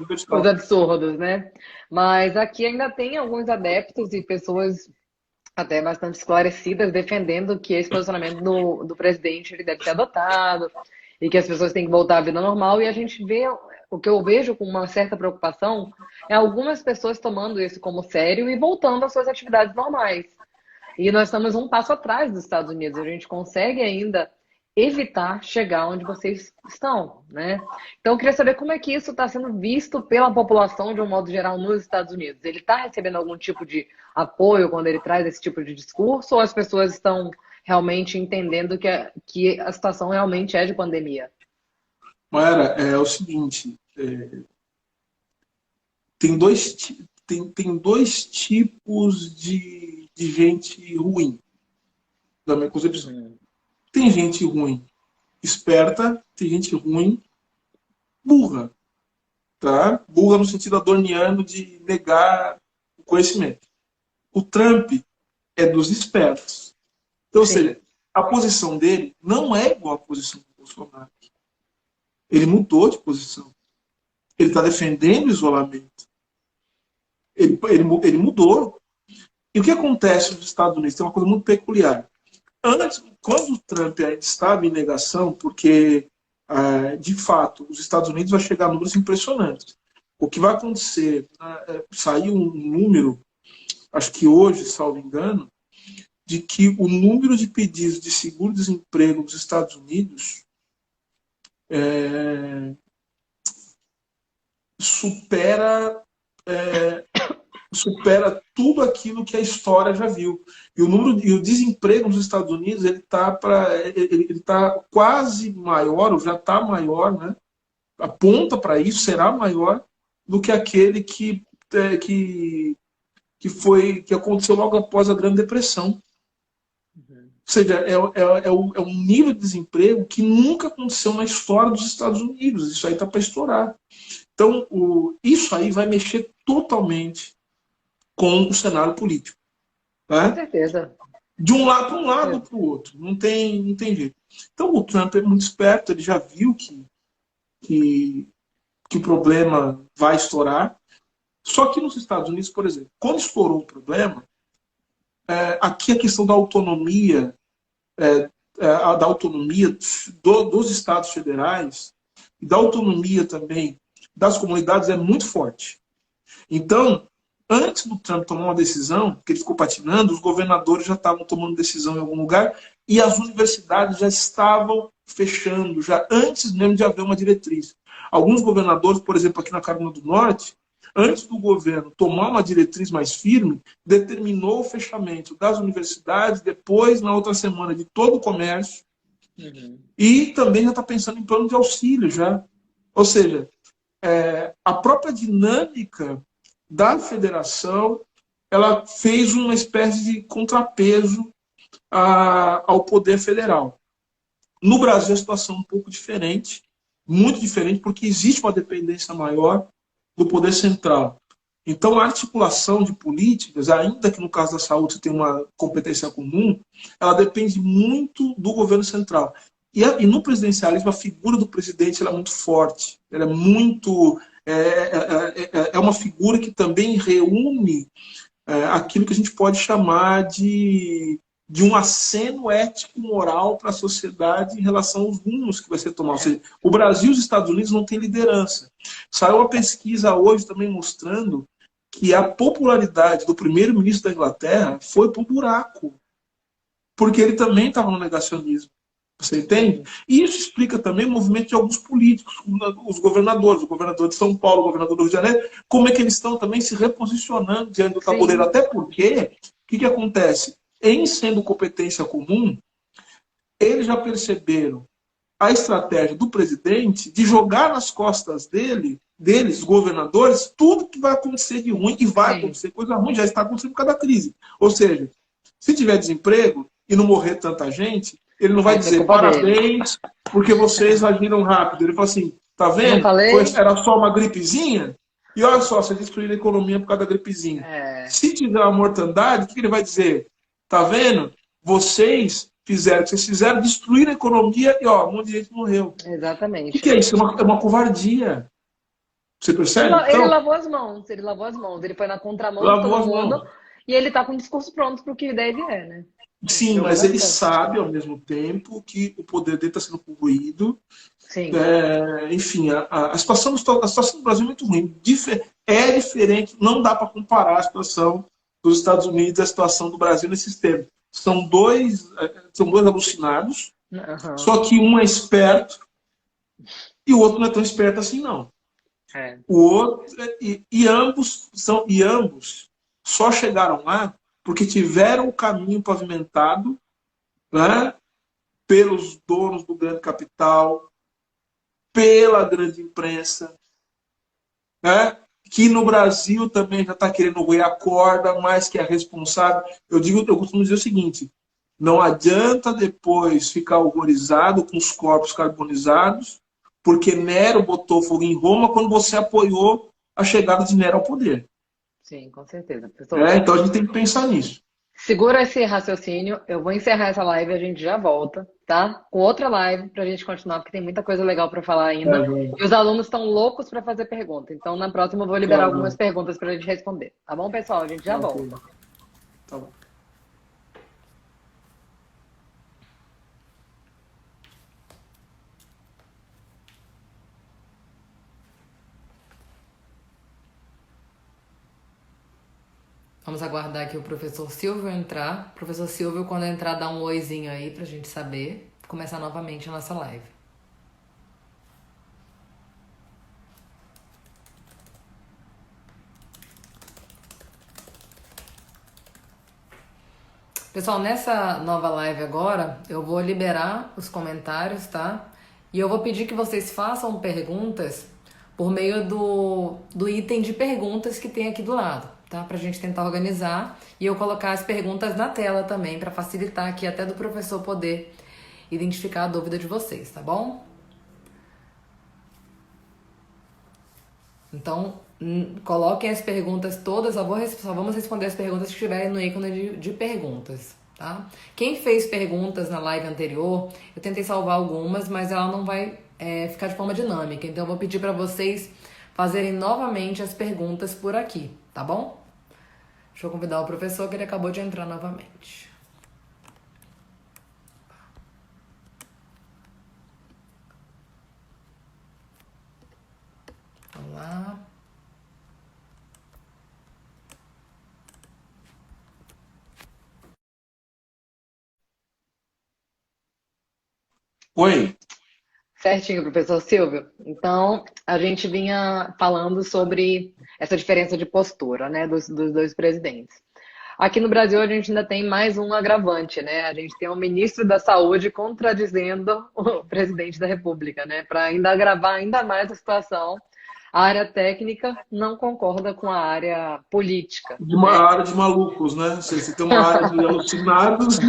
vertical. absurdos, né? Mas aqui ainda tem alguns adeptos e pessoas até bastante esclarecidas defendendo que esse posicionamento do presidente ele deve ser adotado e que as pessoas têm que voltar à vida normal. E a gente vê, o que eu vejo com uma certa preocupação é algumas pessoas tomando isso como sério e voltando às suas atividades normais. E nós estamos um passo atrás dos Estados Unidos. A gente consegue ainda evitar chegar onde vocês estão, né? Então, eu queria saber como é que isso está sendo visto pela população de um modo geral nos Estados Unidos. Ele está recebendo algum tipo de apoio quando ele traz esse tipo de discurso ou as pessoas estão realmente entendendo que a situação realmente é de pandemia? Maera, é o seguinte, tem dois tipos de gente ruim, da minha concepção. Uhum. Tem gente ruim esperta, tem gente ruim burra, tá? Burra no sentido adorniano de negar o conhecimento. O Trump é dos espertos. Então, ou Sim. seja, a posição dele não é igual à posição do Bolsonaro. Ele mudou de posição. Ele está defendendo o isolamento. Ele mudou. E o que acontece nos Estados Unidos? Tem uma coisa muito peculiar. Antes, quando o Trump ainda estava em negação, porque, de fato, os Estados Unidos vai chegar a números impressionantes. O que vai acontecer, saiu um número, acho que hoje, salvo engano, de que o número de pedidos de seguro-desemprego nos Estados Unidos supera supera tudo aquilo que a história já viu. E o desemprego nos Estados Unidos ele tá quase maior, ou já está maior, né? Aponta para isso, será maior do que aquele que aconteceu logo após a Grande Depressão. Ou seja, é um nível de desemprego que nunca aconteceu na história dos Estados Unidos. Isso aí está para estourar. Então, isso aí vai mexer totalmente com o cenário político. Com Né? certeza. De um lado para um lado para o outro. Não tem jeito. Então, o Trump é muito esperto, ele já viu que o problema vai estourar. Só que nos Estados Unidos, por exemplo, quando estourou o problema, aqui a questão da autonomia, da autonomia dos estados federais e da autonomia também das comunidades é muito forte. Então, antes do Trump tomar uma decisão, que ele ficou patinando, os governadores já estavam tomando decisão em algum lugar e as universidades já estavam fechando, já antes mesmo de haver uma diretriz. Alguns governadores, por exemplo, aqui na Carolina do Norte, antes do governo tomar uma diretriz mais firme, determinou o fechamento das universidades, depois, na outra semana, de todo o comércio, e também já está pensando em plano de auxílio já. Ou seja, a própria dinâmica da federação, ela fez uma espécie de contrapeso ao poder federal. No Brasil, a situação é um pouco diferente, muito diferente, porque existe uma dependência maior do poder central. Então, a articulação de políticas, ainda que no caso da saúde você tenha uma competência comum, ela depende muito do governo central. E no presidencialismo, a figura do presidente ela é muito forte. Ela é muito. É uma figura que também reúne aquilo que a gente pode chamar de um aceno ético-moral para a sociedade em relação aos rumos que vai ser tomado. Ou seja, o Brasil e os Estados Unidos não têm liderança. Saiu uma pesquisa hoje também mostrando que a popularidade do primeiro-ministro da Inglaterra foi para o buraco, porque ele também estava no negacionismo. Você entende? E isso explica também o movimento de alguns políticos, os governadores, o governador de São Paulo, o governador do Rio de Janeiro, como é que eles estão também se reposicionando diante do tabuleiro. Até porque, o que acontece? Em sendo competência comum, eles já perceberam a estratégia do presidente de jogar nas costas deles, governadores, tudo que vai acontecer de ruim, e vai acontecer coisa ruim, já está acontecendo por causa da crise. Ou seja, se tiver desemprego e não morrer tanta gente, ele não vai dizer parabéns, porque vocês agiram rápido. Ele fala assim, tá vendo? Era só uma gripezinha, e olha só, vocês destruíram a economia por causa da gripezinha. Se tiver uma mortandade, o que ele vai dizer? Tá vendo? Vocês fizeram destruir a economia e ó, um monte de gente morreu. Exatamente. O que é isso? É uma covardia. Você percebe? Ele lavou as mãos, ele foi na contramão de todo mundo e ele tá com o discurso pronto para o que deve né? Sim, mas ele sabe ao mesmo tempo que o poder dele está sendo corroído. Sim. Enfim, a situação do Brasil é muito ruim. É diferente, não dá para comparar a situação dos Estados Unidos e a situação do Brasil nesses termos. São dois alucinados, só que um é esperto e o outro não é tão esperto assim, não. O outro, e ambos só chegaram lá porque tiveram o caminho pavimentado, né, pelos donos do grande capital, pela grande imprensa, né, que no Brasil também já está querendo roer a corda, mas que é responsável. Eu costumo dizer o seguinte: não adianta depois ficar horrorizado com os corpos carbonizados, porque Nero botou fogo em Roma quando você apoiou a chegada de Nero ao poder. Sim, com certeza. Então a gente tem que pensar nisso. Segura esse raciocínio, eu vou encerrar essa live e a gente já volta, tá? Com outra live pra gente continuar, porque tem muita coisa legal para falar ainda. E os alunos estão loucos para fazer pergunta. Então na próxima eu vou liberar algumas perguntas pra gente responder. Tá bom, pessoal? A gente já volta. Tá bom. Vamos aguardar aqui o professor Silvio entrar. Professor Silvio, quando entrar, dá um oizinho aí pra gente saber. Começar novamente a nossa live. Pessoal, nessa nova live agora, eu vou liberar os comentários, tá? E eu vou pedir que vocês façam perguntas por meio do item de perguntas que tem aqui do lado. Tá? Pra gente tentar organizar e eu colocar as perguntas na tela também para facilitar aqui até do professor poder identificar a dúvida de vocês, tá bom? Então, coloquem as perguntas todas, só vamos responder as perguntas que estiverem no ícone de perguntas, tá? Quem fez perguntas na live anterior, eu tentei salvar algumas, mas ela não vai ficar de forma dinâmica, então eu vou pedir para vocês fazerem novamente as perguntas por aqui, tá bom? Deixa eu convidar o professor, que ele acabou de entrar novamente. Vamos lá. Oi. Certinho, professor Silvio. Então, a gente vinha falando sobre essa diferença de postura, né, dos dois presidentes. Aqui no Brasil, a gente ainda tem mais um agravante, né? A gente tem o ministro da Saúde contradizendo o presidente da República, né? Para ainda agravar ainda mais a situação. A área técnica não concorda com a área política, De uma né? área de malucos, né? Você tem uma área de alucinados e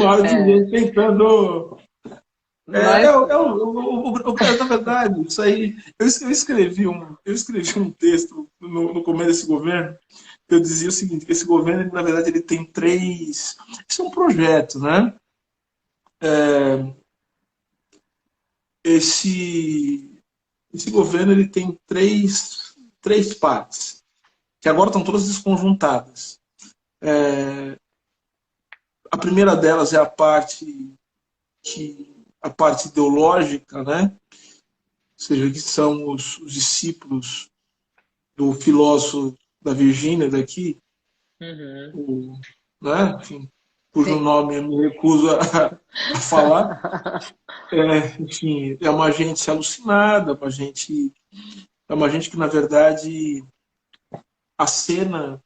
uma área de gente tentando. Mas, Na verdade, isso aí. Eu escrevi um texto no começo desse governo, que eu dizia o seguinte: que esse governo, na verdade, ele tem três. Isso é um projeto, né? Esse governo ele tem três partes, que agora estão todas desconjuntadas. A primeira delas é a parte ideológica, né? Ou seja, que são os discípulos do filósofo da Virgínia daqui, uhum, o, né? Enfim, cujo sim. nome eu me recuso a falar. Enfim, é uma gente alucinada, é uma gente que, na verdade, acena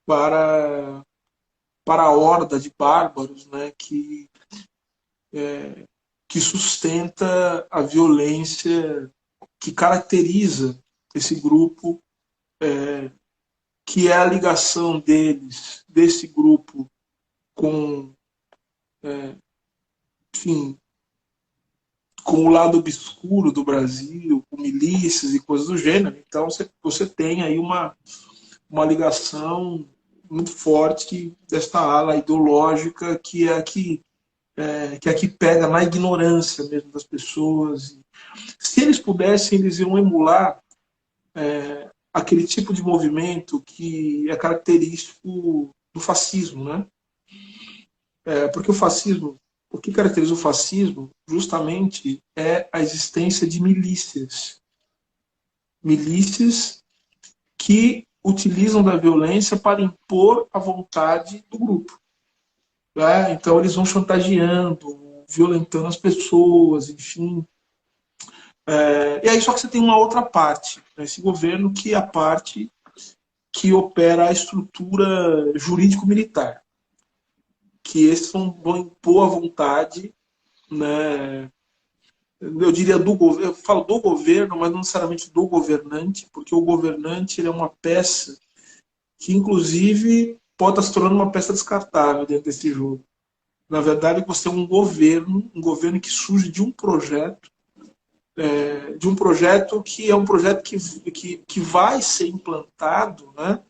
para, para a horda de bárbaros, né? Que sustenta a violência que caracteriza esse grupo, que é a ligação desse grupo, com, enfim, com o lado obscuro do Brasil, com milícias e coisas do gênero. Então você tem aí uma ligação muito forte desta ala ideológica que é a que pega na ignorância mesmo das pessoas. Se eles pudessem, eles iam emular aquele tipo de movimento que é característico do fascismo, né? Porque o que caracteriza o fascismo, justamente, é a existência de milícias. Milícias que utilizam da violência para impor a vontade do grupo. Né? Então, eles vão chantageando, violentando as pessoas, enfim. E aí, só que você tem uma outra parte, né? Esse governo, que é a parte que opera a estrutura jurídico-militar, que esses vão impor a vontade, né? Eu diria do governo, eu falo do governo, mas não necessariamente do governante, porque o governante ele é uma peça que, inclusive, pode estar se tornando uma peça descartável dentro desse jogo. Na verdade, você é um governo que surge de um projeto que é um projeto que vai ser implantado, né?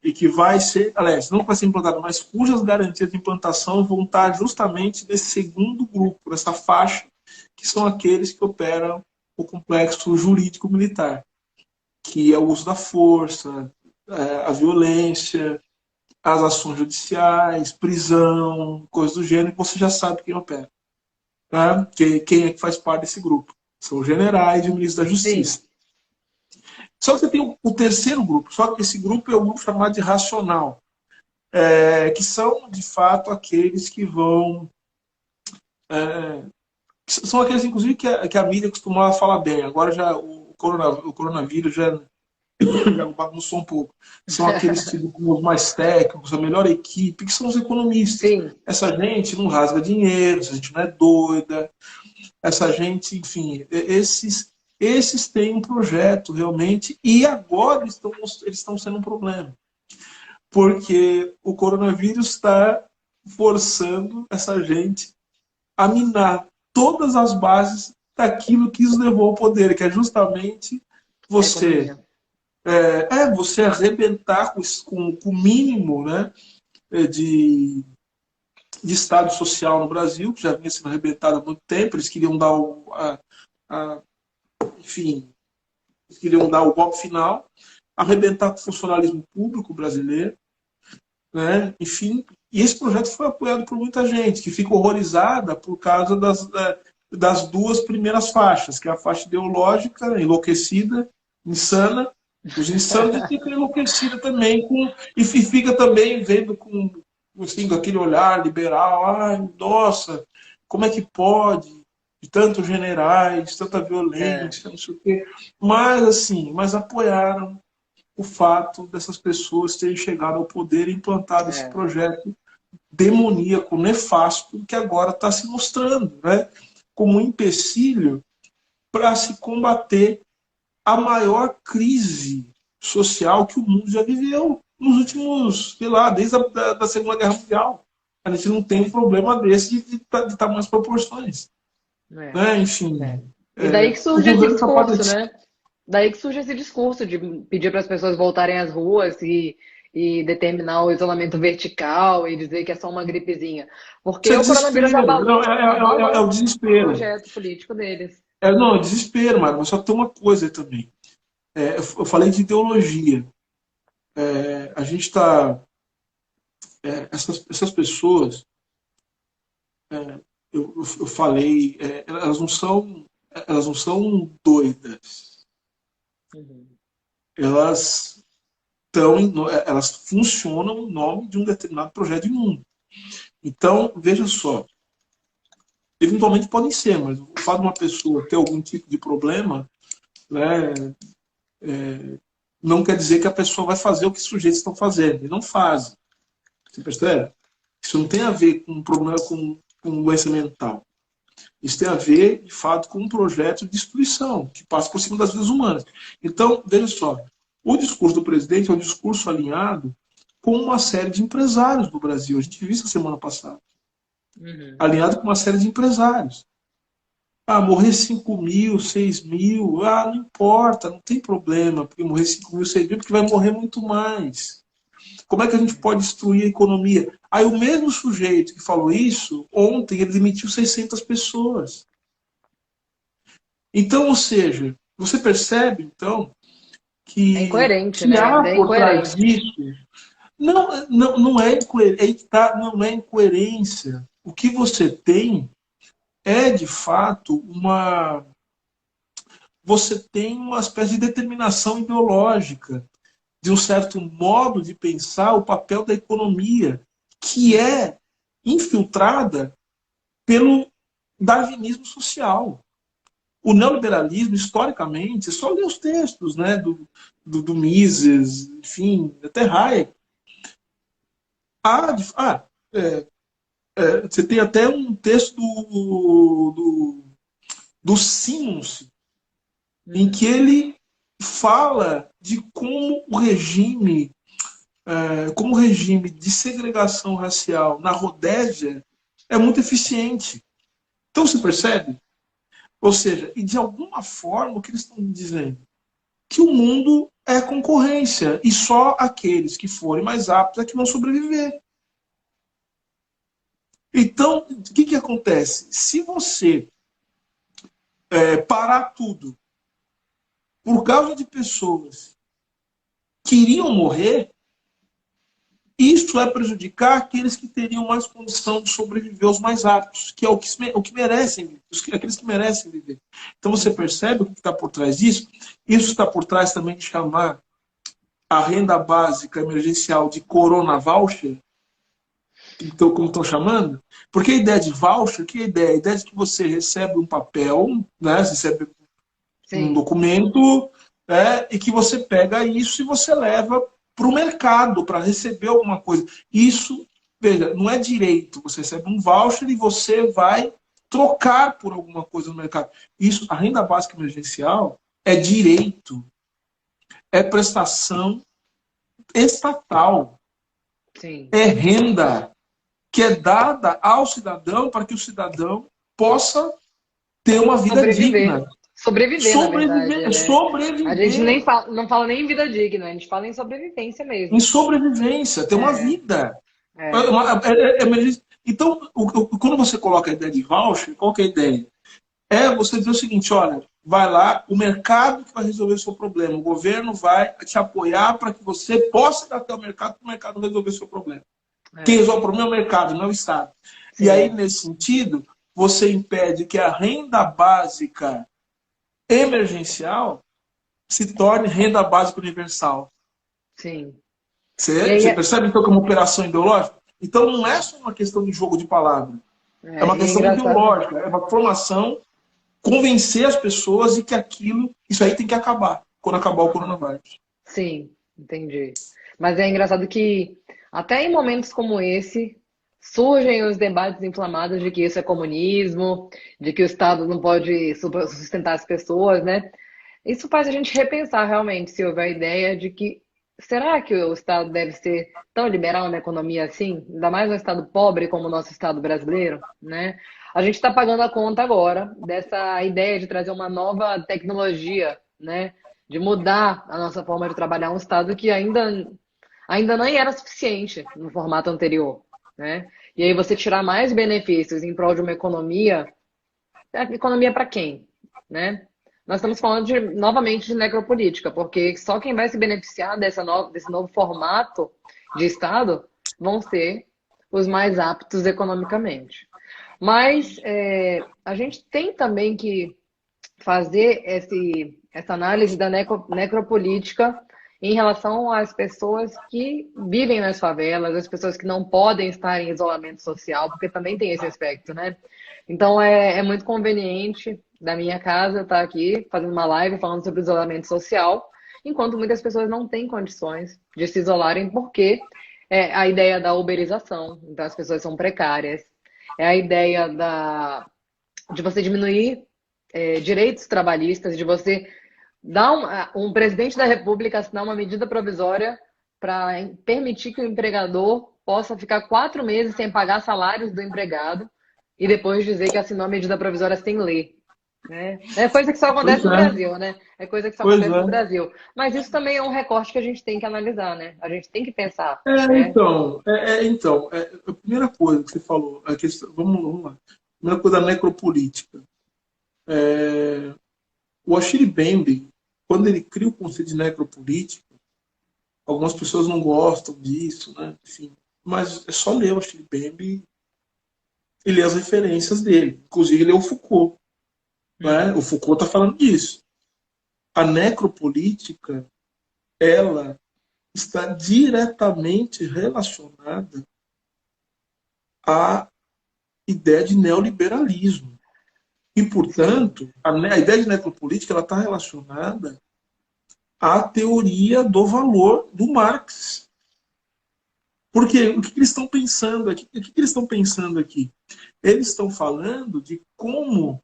E que vai ser, aliás, não vai ser implantado, mas cujas garantias de implantação vão estar justamente nesse segundo grupo, nessa faixa, que são aqueles que operam o complexo jurídico-militar, que é o uso da força, a violência, as ações judiciais, prisão, coisas do gênero, que você já sabe quem opera. Tá? Quem é que faz parte desse grupo? São os generais e o ministro da Sim. Justiça. Só que você tem o terceiro grupo, só que esse grupo é o grupo chamado de racional, que são, de fato, aqueles que vão. São aqueles, inclusive, que a mídia costumava falar bem. Agora já o coronavírus já bagunçou um pouco. São aqueles tidos como os mais técnicos, a melhor equipe, que são os economistas. Sim. Essa gente não rasga dinheiro, essa gente não é doida, essa gente, enfim, esses têm um projeto realmente, e agora eles estão sendo um problema. Porque o coronavírus está forçando essa gente a minar todas as bases daquilo que os levou ao poder, que é justamente A você economia. você arrebentar com o mínimo, né, de, de Estado social no Brasil, que já vinha sendo arrebentado há muito tempo. Eles queriam dar a- enfim, eles queriam dar o golpe final, arrebentar com o funcionalismo público brasileiro, né? Enfim, e esse projeto foi apoiado por muita gente, que fica horrorizada por causa das duas primeiras faixas, que é a faixa ideológica, enlouquecida, insana. Os insanos ficam enlouquecidos também, e fica também vendo assim, com aquele olhar liberal, ai, nossa, como é que pode? De tantos generais, tanta É, violência, não sei o quê. Mas, assim, apoiaram o fato dessas pessoas terem chegado ao poder e implantado esse é. projeto demoníaco, nefasto, que agora está se mostrando, né, como um empecilho para se combater a maior crise social que o mundo já viveu nos últimos, sei lá, desde da Segunda Guerra Mundial. A gente não tem um problema desse de tamanhas proporções. É, Né? Enfim, é. E daí que o surge esse governo está discurso, padecendo. né? Daí que surge esse discurso de pedir para as pessoas voltarem às ruas e determinar o isolamento vertical e dizer que é só uma gripezinha. Isso Porque é o coronavírus desespero. Não, é o abalou o desespero. projeto político deles. Não, é desespero, mas só tem uma coisa aí também. Eu falei de ideologia. A gente está. Essas pessoas, eu falei, elas não são doidas. Uhum. Elas elas funcionam em nome de um determinado projeto de mundo. Então, veja só, eventualmente podem ser, mas o fato de uma pessoa ter algum tipo de problema, né, não quer dizer que a pessoa vai fazer o que os sujeitos estão fazendo. E não fazem. Você percebe? Isso não tem a ver com um problema com doença mental. Isso tem a ver, de fato, com um projeto de destruição, que passa por cima das vidas humanas. Então, veja só, o discurso do presidente é um discurso alinhado com uma série de empresários do Brasil. A gente viu isso a semana passada. Uhum. Alinhado com uma série de empresários. Morrer 5 mil, 6 mil, não importa, não tem problema, porque morrer 5 mil, 6 mil, porque vai morrer muito mais. Como é que a gente pode destruir a economia? Aí o mesmo sujeito que falou isso, ontem ele demitiu 600 pessoas. Então, ou seja, você percebe, então, É que, incoerente, que né? há É por trás incoerente. disso, não é incoerência, não é incoerência. O que você tem é, de fato, você tem uma espécie de determinação ideológica, de um certo modo de pensar o papel da economia, que é infiltrada pelo darwinismo social. O neoliberalismo, historicamente, é só ler os textos, né, do Mises, enfim, até Hayek. Você tem até um texto do Simmons, em que Uhum. ele fala de como o regime de segregação racial na Rodésia é muito eficiente. Então, você percebe? Ou seja, e de alguma forma, o que eles estão dizendo? Que o mundo é concorrência e só aqueles que forem mais aptos é que vão sobreviver. Então, o que acontece? Se você parar tudo por causa de pessoas que iriam morrer, isso vai prejudicar aqueles que teriam mais condição de sobreviver, os mais aptos, que é o que merecem, aqueles que merecem viver. Então você percebe o que está por trás disso? Isso está por trás também de chamar a renda básica emergencial de Corona Voucher, então, como estão chamando, porque a ideia de voucher, que é a ideia? A ideia de que você recebe um papel, né? Você recebe um Sim. documento, e que você pega isso e você leva para o mercado para receber alguma coisa. Isso, veja, não é direito. Você recebe um voucher e você vai trocar por alguma coisa no mercado. Isso, a renda básica emergencial é direito, é prestação estatal, Sim. é renda que é dada ao cidadão para que o cidadão possa ter uma vida Sobreviver. digna. Sobreviver, na verdade, Sobreviver, né? A gente nem sobreviver fala, não fala nem em vida digna, a gente fala em sobrevivência em mesmo. sobrevivência, ter uma É, vida. é. Então, quando você coloca a ideia de voucher, qual que é a ideia? É você dizer o seguinte, olha, vai lá, o mercado que vai resolver o seu problema, o governo vai te apoiar para que você possa ir até o mercado para o mercado resolver o seu problema. Quem É. resolve o problema é o mercado, não é o Estado. E aí, Sim, nesse sentido, você impede que a renda básica emergencial se torne renda básica universal. sim. E aí, Você percebe, então, que é uma operação ideológica? Então, não é só uma questão de jogo de palavras. É uma e é questão engraçado. ideológica. É uma formação, convencer as pessoas de que isso aí tem que acabar, quando acabar o Aham. coronavírus. Sim, entendi. Mas é engraçado que até em momentos como esse surgem os debates inflamados de que isso é comunismo, de que o Estado não pode sustentar as pessoas, né? Isso faz a gente repensar realmente se houver a ideia de que será que o Estado deve ser tão liberal na economia assim? Ainda mais um Estado pobre como o nosso Estado brasileiro, né? A gente está pagando a conta agora dessa ideia de trazer uma nova tecnologia, né? De mudar a nossa forma de trabalhar um Estado que ainda nem era suficiente no formato anterior, né? E aí você tirar mais benefícios em prol de uma economia para quem, né? Nós estamos falando novamente de necropolítica, porque só quem vai se beneficiar desse novo formato de Estado vão ser os mais aptos economicamente. Mas a gente tem também que fazer essa análise da necropolítica em relação às pessoas que vivem nas favelas, as pessoas que não podem estar em isolamento social, porque também tem esse aspecto, né? Então é muito conveniente da minha casa estar aqui fazendo uma live falando sobre isolamento social, enquanto muitas pessoas não têm condições de se isolarem porque é a ideia da uberização, então as pessoas são precárias, é a ideia de você diminuir direitos trabalhistas, de você dar um presidente da República assinar uma medida provisória para permitir que o empregador possa ficar 4 meses sem pagar salários do empregado e depois dizer que assinou a medida provisória sem ler. Né? É coisa que só Pois acontece no é, Brasil, né? É coisa que só pois acontece no é. Brasil. Mas isso também é um recorte que a gente tem que analisar, né? A gente tem que pensar, né? A primeira coisa que você falou, vamos lá. A primeira coisa da necropolítica. O Achille Mbembe, quando ele cria o conceito de necropolítica, algumas pessoas não gostam disso, né? Enfim, mas é só ler o Achille Mbembe e ler as referências dele. Inclusive, ler o Foucault. Né? O Foucault está falando disso. A necropolítica, ela está diretamente relacionada à ideia de neoliberalismo. E, Sim. portanto, a ideia de necropolítica ela está relacionada à teoria do valor do Marx. Porque o que eles estão pensando aqui? O que eles estão pensando aqui? Eles estão falando de como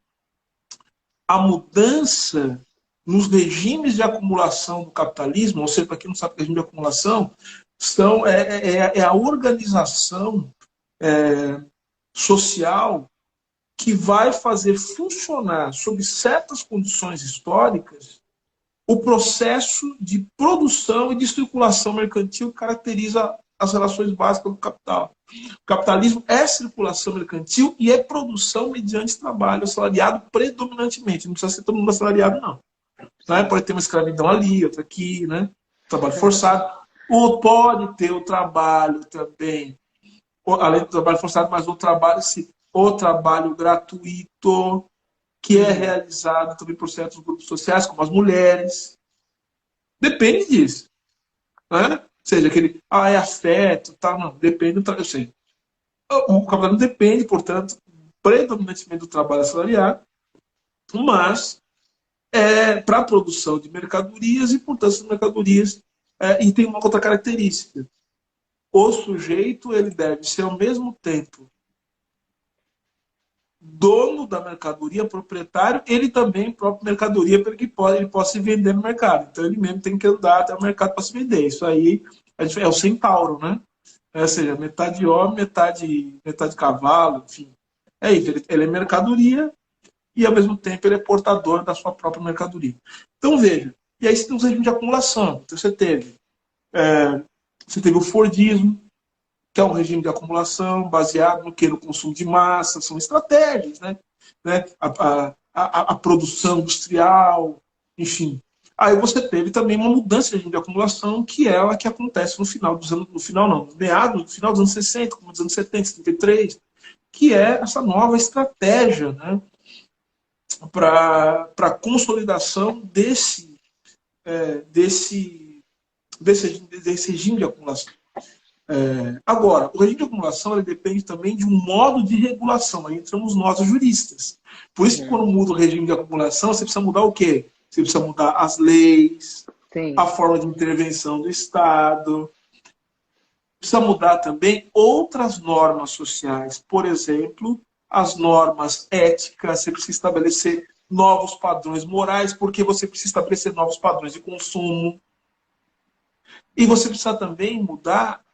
a mudança nos regimes de acumulação do capitalismo, ou seja, para quem não sabe o que é regime de acumulação, é a organização social que vai fazer funcionar, sob certas condições históricas, o processo de produção e de circulação mercantil que caracteriza as relações básicas do capital. O capitalismo é circulação mercantil e é produção mediante trabalho assalariado predominantemente. Não precisa ser todo mundo assalariado, não. Né? Sim. Pode ter uma escravidão ali, outra aqui, né? Trabalho forçado. Ou pode ter o trabalho também, além do trabalho forçado, mas o trabalho gratuito, que é Uhum. realizado também por certos grupos sociais, como as mulheres. Depende disso. Né? Ou seja, aquele, é afeto, tá? Não, depende do. Eu sei. O capitalismo depende, portanto, predominantemente do trabalho assalariado, mas para a produção de mercadorias e, portanto, as mercadorias. E tem uma outra característica. O sujeito ele deve ser, ao mesmo tempo, dono da mercadoria, proprietário, ele também próprio mercadoria para que ele possa se vender no mercado. Então ele mesmo tem que andar até o mercado para se vender. Isso aí é o centauro, né? Ou seja, metade homem, metade cavalo, enfim. É isso, ele é mercadoria e ao mesmo tempo ele é portador da sua própria mercadoria. Então veja, e aí você tem um regime de acumulação. Então você teve o Fordismo, que é um regime de acumulação baseado no que? No consumo de massa, são estratégias, né? A produção industrial, enfim. Aí você teve também uma mudança de regime de acumulação, que é a que acontece no final dos anos, no final não, no final dos anos 60, como dos anos 70, 73, que é essa nova estratégia, né? Para a consolidação desse regime de acumulação. Agora, o regime de acumulação ele depende também de um modo de regulação. Aí entramos nós, os juristas. Por isso que Uhum. quando muda o regime de acumulação, você precisa mudar o quê? Você precisa mudar as leis, a Sim. forma de intervenção do Estado. precisa mudar também outras normas sociais. Por exemplo, as normas éticas, você precisa estabelecer novos padrões morais, porque você precisa estabelecer novos padrões de consumo. E você precisa também mudar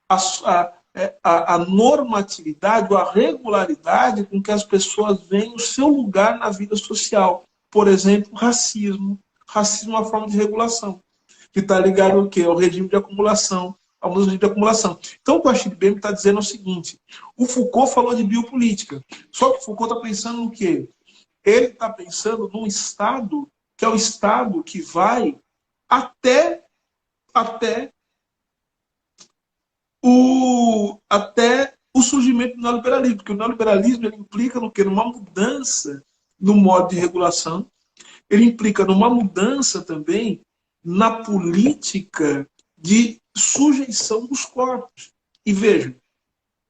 a normatividade, ou a regularidade com que as pessoas veem o seu lugar na vida social. Por exemplo, racismo. Racismo é uma forma de regulação, que está ligado ao quê? Ao regime de acumulação, ao regime de acumulação. Então, o que o Achille Mbembe está dizendo é o seguinte: o Foucault falou de biopolítica, só que o Foucault está pensando no quê? Ele está pensando num Estado que é o Estado que vai até até o surgimento do neoliberalismo, porque o neoliberalismo ele implica no quê? Numa mudança no modo de regulação, ele implica numa mudança também na política de sujeição dos corpos. E veja,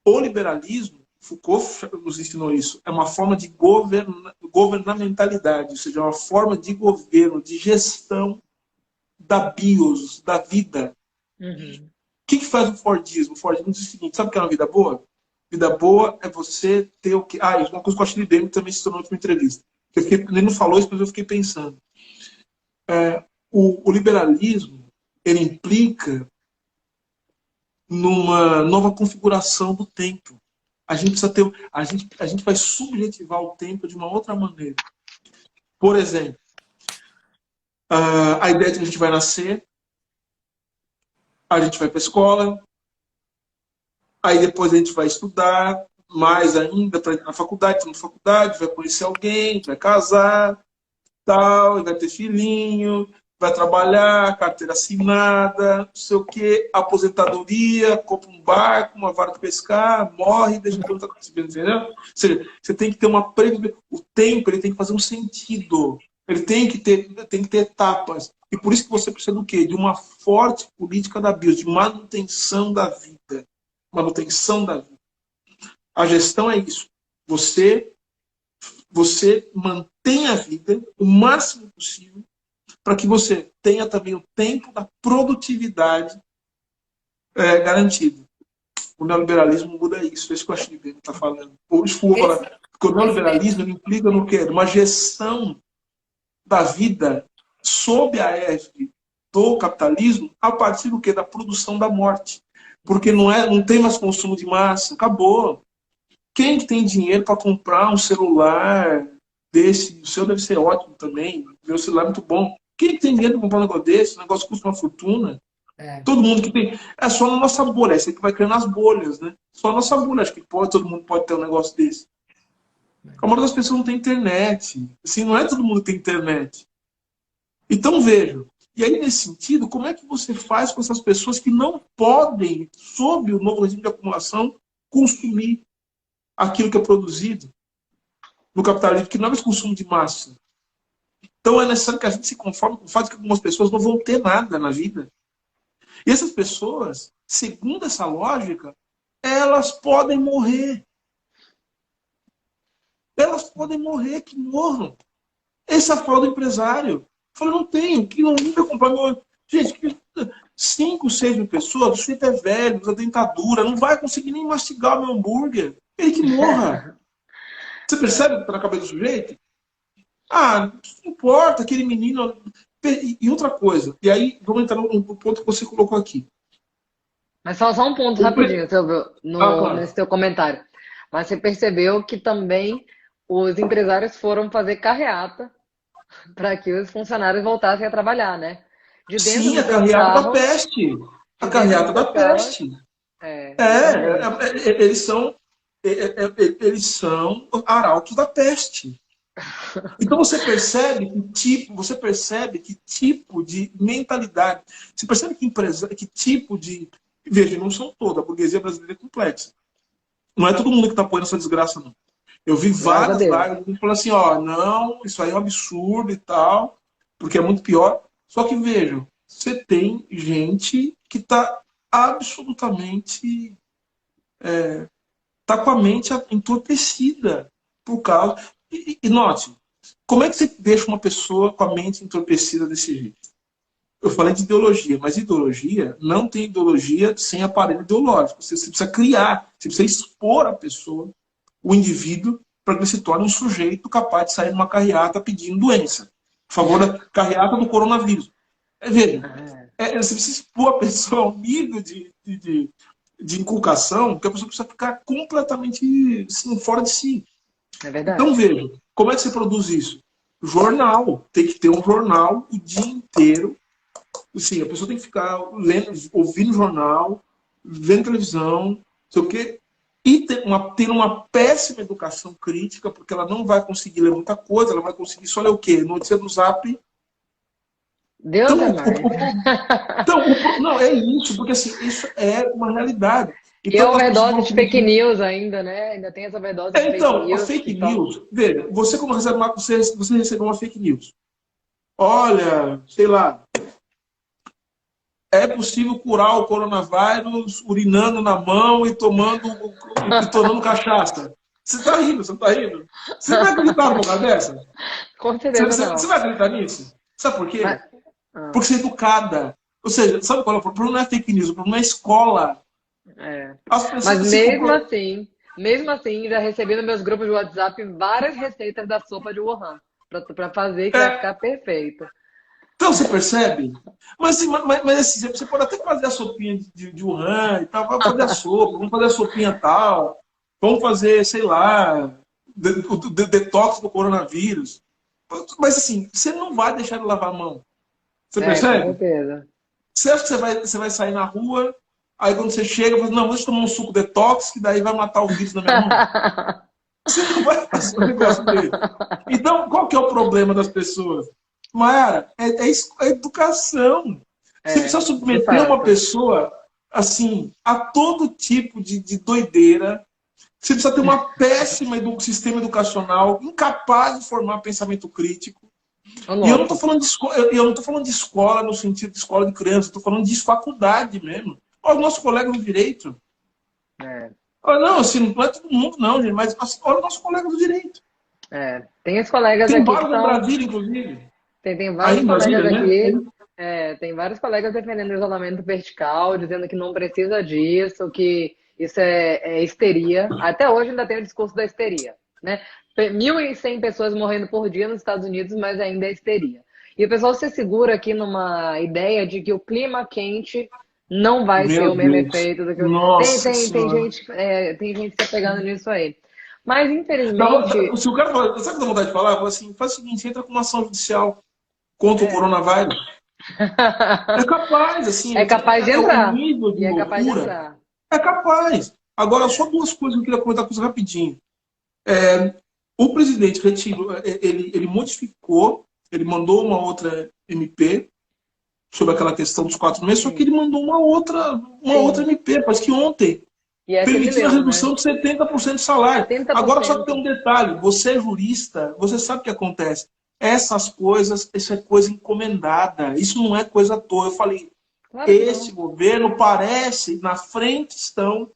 o liberalismo, Foucault nos ensinou isso, é uma forma de governamentalidade, ou seja, é uma forma de governo, de gestão da bios, da vida. Uhum. O que faz o Fordismo? O Fordismo diz o seguinte: sabe o que é uma vida boa? Vida boa é você ter o que. Ah, isso é uma coisa que eu achei dele também se tornou na última entrevista. Ele não falou isso, mas eu fiquei pensando. O liberalismo ele implica numa nova configuração do tempo. A gente precisa ter. A gente vai subjetivar o tempo de uma outra maneira. Por exemplo, a ideia de que a gente vai nascer, a gente vai para a escola, aí depois a gente vai estudar mais ainda para ir na faculdade, vai conhecer alguém, vai casar, tal, vai ter filhinho, vai trabalhar, carteira assinada, não sei o quê, aposentadoria, compra um barco, uma vara de pescar, morre, deixa de outra coisa, entendeu? Ou seja, você tem que ter uma previsão. O tempo ele tem que fazer um sentido. Ele tem que ter etapas. E por isso que você precisa do quê? De uma forte política da BIOS, de manutenção da vida. Manutenção da vida. A gestão é isso. Você mantém a vida o máximo possível para que você tenha também o tempo da produtividade garantido. O neoliberalismo muda isso. É isso que o Achille Mbembe está falando. Por isso que eu vou falar. Porque o neoliberalismo ele implica no quê? Uma gestão da vida sob a égide do capitalismo a partir do quê? Da produção da morte. Porque não tem mais consumo de massa. Acabou. Quem tem dinheiro para comprar um celular desse? O seu deve ser ótimo também. Meu celular é muito bom. Quem tem dinheiro para comprar um negócio desse? O negócio custa uma fortuna. Todo mundo que tem. É só na nossa bolha. É você que vai criando as bolhas, né? Só na nossa bolha. Acho que todo mundo pode ter um negócio desse. A maioria das pessoas não tem internet. Assim, não é todo mundo que tem internet. Então, vejam. E aí, nesse sentido, como é que você faz com essas pessoas que não podem, sob o novo regime de acumulação, consumir aquilo que é produzido no capitalismo, que não é mais consumo de massa? Então, é necessário que a gente se conforme com o fato de que algumas pessoas não vão ter nada na vida. E essas pessoas, segundo essa lógica, elas podem morrer. Elas podem morrer, que morram. Essa é a fala do empresário. Eu falei, não tenho, que não vai comprar meu. Gente, 5, 6 mil pessoas, o sujeito é velho, usa dentadura, não vai conseguir nem mastigar o meu hambúrguer. Ele que morra. Você percebe o que está na cabeça do sujeito? Ah, não importa, aquele menino. E outra coisa, e aí vamos entrar no ponto que você colocou aqui. Mas só um ponto rapidinho, Silvio, claro. nesse teu comentário. Mas você percebeu que também os empresários foram fazer carreata para que os funcionários voltassem a trabalhar, né? De dentro Sim, do a carreata carro, da peste. A carreata da peste. Eles são arautos da peste. Então você percebe que tipo de mentalidade, você percebe que tipo de. Veja, não são todos, a burguesia brasileira é complexa. Não é todo mundo que está apoiando essa desgraça, não. Eu vi várias lives que falam assim, ó, não, isso aí é um absurdo e tal, porque é muito pior. Só que vejam, você tem gente que está absolutamente tá com a mente entorpecida por causa. E note, como é que você deixa uma pessoa com a mente entorpecida desse jeito? eu falei de ideologia, mas ideologia não tem ideologia sem aparelho ideológico. Você precisa criar, você precisa expor a pessoa, o indivíduo, para que ele se torne um sujeito capaz de sair numa carreata pedindo doença. Por favor, a carreata do coronavírus. Veja, você precisa expor a pessoa ao nível de inculcação que a pessoa precisa ficar completamente assim, fora de si. É verdade. Então, veja, como é que você produz isso? Jornal. Tem que ter um jornal o dia inteiro. Sim, a pessoa tem que ficar lendo, ouvindo jornal, vendo televisão, não sei o quê, e ter uma péssima educação crítica, porque ela não vai conseguir ler muita coisa, ela vai conseguir só ler o quê? Notícia do Zap. Deus Então, é mais. não, é isso, porque assim, isso é uma realidade. E é Então, as pessoas overdose vão de fake acreditar. news ainda, né? Ainda tem essa overdose de fake Então, a news. fake Então, news, veja, você quando recebe você recebeu uma fake news. Olha, sei lá, é possível curar o coronavírus urinando na mão e tomando cachaça. Você está rindo, você não está rindo? Você vai acreditar numa coisa dessa? com Você, certeza você, não. você vai acreditar nisso? Sabe por Mas, quê? ah, Porque você é educada. Ou seja, sabe qual é o problema? Não é fake news, o problema é a escola. é. As Mas pessoas se compram. mesmo assim, já recebi nos meus grupos de WhatsApp várias receitas da sopa de Wuhan para fazer que vai É, ficar perfeito. então, você percebe? Mas, assim, mas assim, você pode até fazer a sopinha de Wuhan e tal, vamos fazer a sopa, vamos fazer a sopinha tal, vamos fazer, sei lá, o detox do coronavírus. Mas assim, você não vai deixar de lavar a mão. Você É, com percebe? certeza. Você acha que você vai sair na rua, aí quando você chega, você fala, não, deixa eu tomar um suco detox, que daí vai matar o vírus na minha mão. Você não vai fazer um negócio desse. Então, qual que é o problema das pessoas? Mayara, é educação. Você precisa De submeter uma fato. pessoa assim a todo tipo de doideira. Você precisa ter uma péssima sistema educacional, incapaz de formar pensamento crítico. O E eu não estou nosso. falando de escola, eu não estou falando de escola no sentido de escola de criança, estou falando de faculdade mesmo. Olha os nossos colegas do direito. É, Olha, não, assim, não é todo mundo, não, gente, mas assim, olha os nossos colegas do direito. Tem os colegas Tem aqui que vários em são. Brasília, inclusive. Tem Aí vários em colegas Brasília, né? aqui. Tem vários colegas defendendo o isolamento vertical, dizendo que não precisa disso, que isso é histeria. Até hoje ainda tem o discurso da histeria, né? 1.100 pessoas morrendo por dia nos Estados Unidos, mas ainda é histeria. E o pessoal se segura aqui numa ideia de que o clima quente não vai ter Meu o mesmo Deus. efeito do que. Nossa Senhora. Tem gente se apegando nisso aí. Mas, Se infelizmente, o cara fala, sabe o que dá vontade de falar? Fala assim, faz o seguinte, entra com uma ação judicial contra o é. coronavírus. É capaz, assim, É capaz de o entrar. nível de E é capaz de loucura entrar. é capaz. Agora, só É. duas coisas que eu queria comentar com você rapidinho. O presidente retirou, ele modificou, ele mandou uma outra MP sobre aquela questão dos 4 meses, só que Sim, ele mandou uma outra sim. MP, parece que ontem, E essa ele permitindo a leu, né? redução de 70% do salário. Agora, só que tem 70%. um detalhe: você é jurista, você sabe o que acontece. Essas coisas, isso é coisa encomendada, isso não é coisa à toa. Eu falei, Claro que esse não. governo parece, na frente estão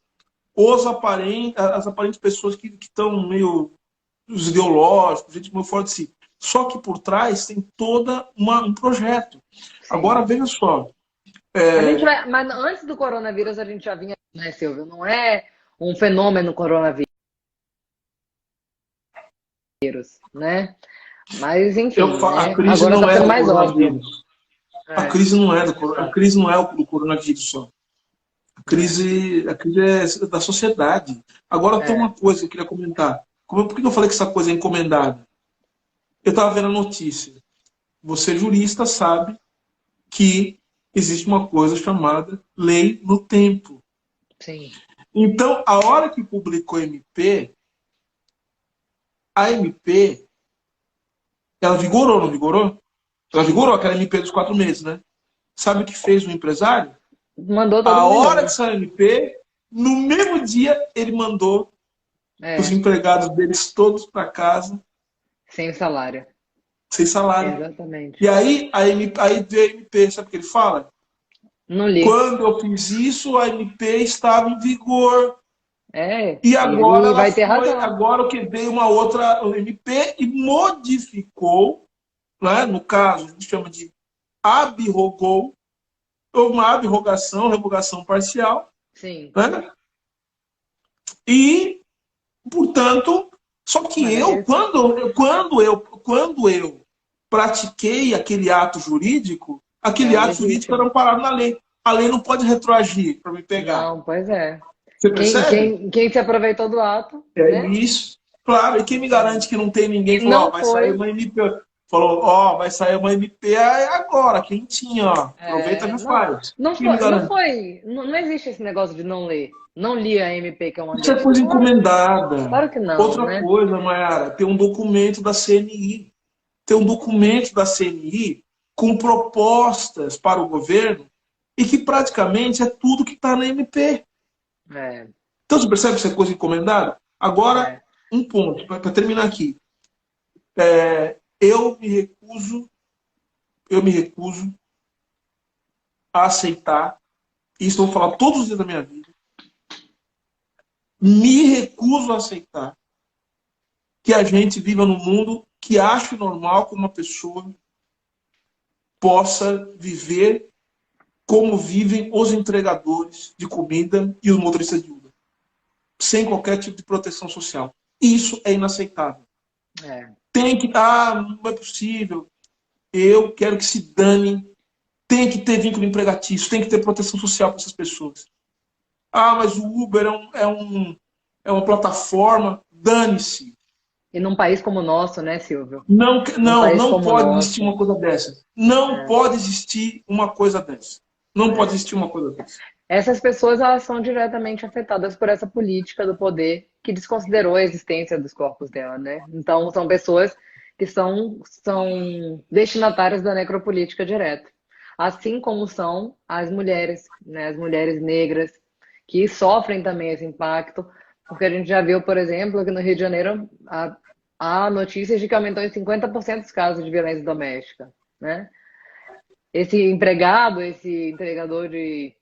as aparentes pessoas que estão meio os ideológicos, gente meio fora de si. Só que por trás tem toda um projeto. Agora, Sim. veja só. A gente vai, mas antes do coronavírus a gente já vinha, né, Silvio? Não é um fenômeno coronavírus, né? Mas enfim, A né? crise Agora não tá é ficando do mais óbvio. coronavírus. A É, crise não é a crise não é o do coronavírus só. é, A crise é da sociedade. Agora tem uma é. coisa que eu queria comentar. Por que eu falei que essa coisa é encomendada? Eu estava vendo a notícia. Você, jurista, sabe que existe uma coisa chamada lei no tempo. Sim. Então, a hora que publicou a MP, ela vigorou, não vigorou? Ela vigorou aquela MP dos 4 meses, né? Sabe o que fez o empresário? Mandou todo A mundo hora que embora. saiu a MP, no mesmo dia ele mandou os É, empregados deles todos para casa sem salário. sem salário. Exatamente. E aí, aí veio a MP, sabe o que ele fala? Não li. Quando eu fiz isso, a MP estava em vigor. E E agora ele ela vai ter foi, razão. agora o que veio uma outra MP e modificou, né? No caso, a gente chama de abrogou, houve uma abrogação, revogação parcial, Sim. né? E, portanto, só que eu, Mas, quando eu pratiquei aquele ato jurídico era legítimo. amparado na lei. A lei não pode retroagir para me pegar. Não, pois é. Você Quem, percebe? quem, quem se aproveitou do ato, É né? isso. Claro, e quem me garante que não tem ninguém E que falou, ó, não vai sair foi. uma MP. Falou, ó, vai sair uma MP agora, quentinha, ó. Aproveita e já Não, faz. não Quem me foi, não garante? foi, não existe esse negócio de não ler. Não li a MP que eu Isso mandei. é coisa Claro, encomendada. claro que não, Outra né? coisa, Mayara, tem um documento da CNI. Tem um documento da CNI com propostas para o governo e que praticamente é tudo que está na MP. É, Então você percebe que isso é coisa encomendada? Agora, é. um ponto, para terminar aqui. Eu me recuso a aceitar, isso eu vou falar todos os dias da minha vida, me recuso a aceitar que a gente viva num mundo que ache normal que uma pessoa possa viver como vivem os entregadores de comida e os motoristas de Uber, sem qualquer tipo de proteção social. Isso é inaceitável. É. Tem que, não é possível. Eu quero que se dane. Tem que ter vínculo empregatício, tem que ter proteção social para essas pessoas. Mas o Uber é uma plataforma. Dane-se. E num país como o nosso, né, Silvio? Não, Num não, país não como o pode existir nosso. uma coisa dessa. Não É, pode existir uma coisa dessa. Não pode é. existir uma coisa dessa. Essas pessoas, elas são diretamente afetadas por essa política do poder que desconsiderou a existência dos corpos dela, né? Então, são pessoas que são destinatárias da necropolítica direta. Assim como são as mulheres, né? As mulheres negras, que sofrem também esse impacto, porque a gente já viu, por exemplo, que no Rio de Janeiro há notícias de que aumentou em 50% os casos de violência doméstica, né? Esse empregado, esse entregador de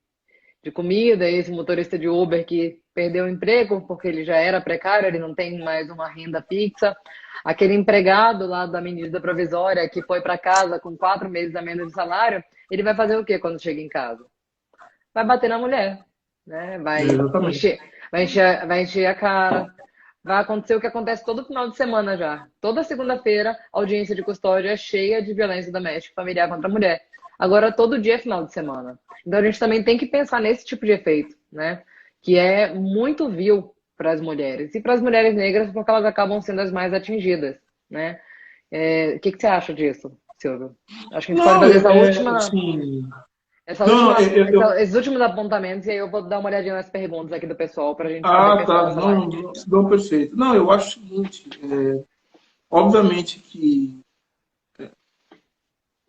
comida, esse motorista de Uber que perdeu o emprego porque ele já era precário, ele não tem mais uma renda fixa. Aquele empregado lá da medida provisória que foi para casa com 4 meses a menos de salário, ele vai fazer o quê quando chega em casa? Vai bater na mulher, né? Exatamente. Vai encher a cara. Vai acontecer o que acontece todo final de semana já. Toda segunda-feira, a audiência de custódia é cheia de violência doméstica familiar contra a mulher. Agora, todo dia é final de semana. Então, a gente também tem que pensar nesse tipo de efeito, né? Que é muito vil para as mulheres. E para as mulheres negras, porque elas acabam sendo as mais atingidas, né? O que que você acha disso, Silvio? Acho que a gente pode Não, fazer assim, essa não, última, esses últimos apontamentos, e aí eu vou dar uma olhadinha nas perguntas aqui do pessoal para a gente poder fechar tá, nossa live. não, não, perfeito. Não, eu acho o seguinte, obviamente que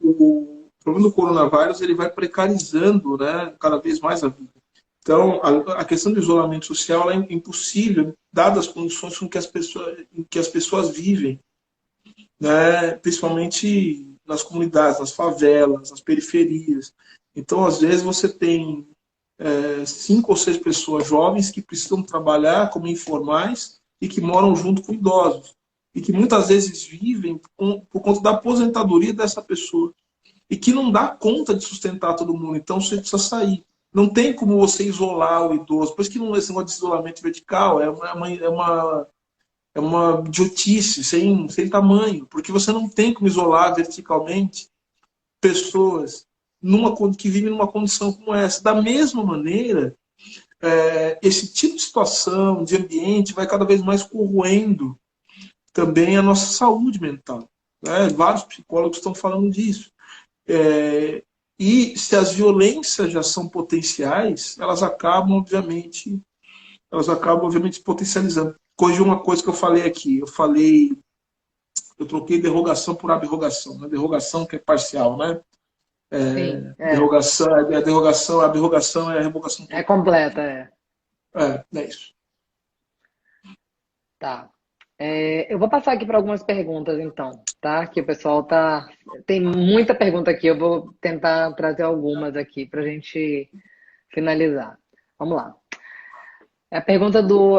o problema do coronavírus ele vai precarizando, né, cada vez mais a vida. Então, a questão do isolamento social é impossível, dadas as condições em que as pessoas vivem, né, principalmente nas comunidades, nas favelas, nas periferias. Então, às vezes, você tem 5 ou 6 pessoas jovens que precisam trabalhar como informais e que moram junto com idosos. E que muitas vezes vivem por conta da aposentadoria dessa pessoa. E que não dá conta de sustentar todo mundo. Então você precisa sair. Não tem como você isolar o idoso. Por isso que não é esse negócio de isolamento vertical. É uma idiotice sem tamanho. Porque você não tem como isolar verticalmente pessoas que vivem numa condição como essa. Da mesma maneira, esse tipo de situação, de ambiente, vai cada vez mais corroendo também a nossa saúde mental. Né? Vários psicólogos estão falando disso. E se as violências já são potenciais, elas acabam obviamente potencializando. Corrigir uma coisa que eu falei aqui. Eu troquei derrogação por abrogação. Né? Derrogação que é parcial, né? Sim, A derrogação é a revogação é total. completa, é. É isso. Tá. Eu vou passar aqui para algumas perguntas, então, tá? Que o pessoal tá. Tem muita pergunta aqui, eu vou tentar trazer algumas aqui para a gente finalizar. Vamos lá. É a pergunta do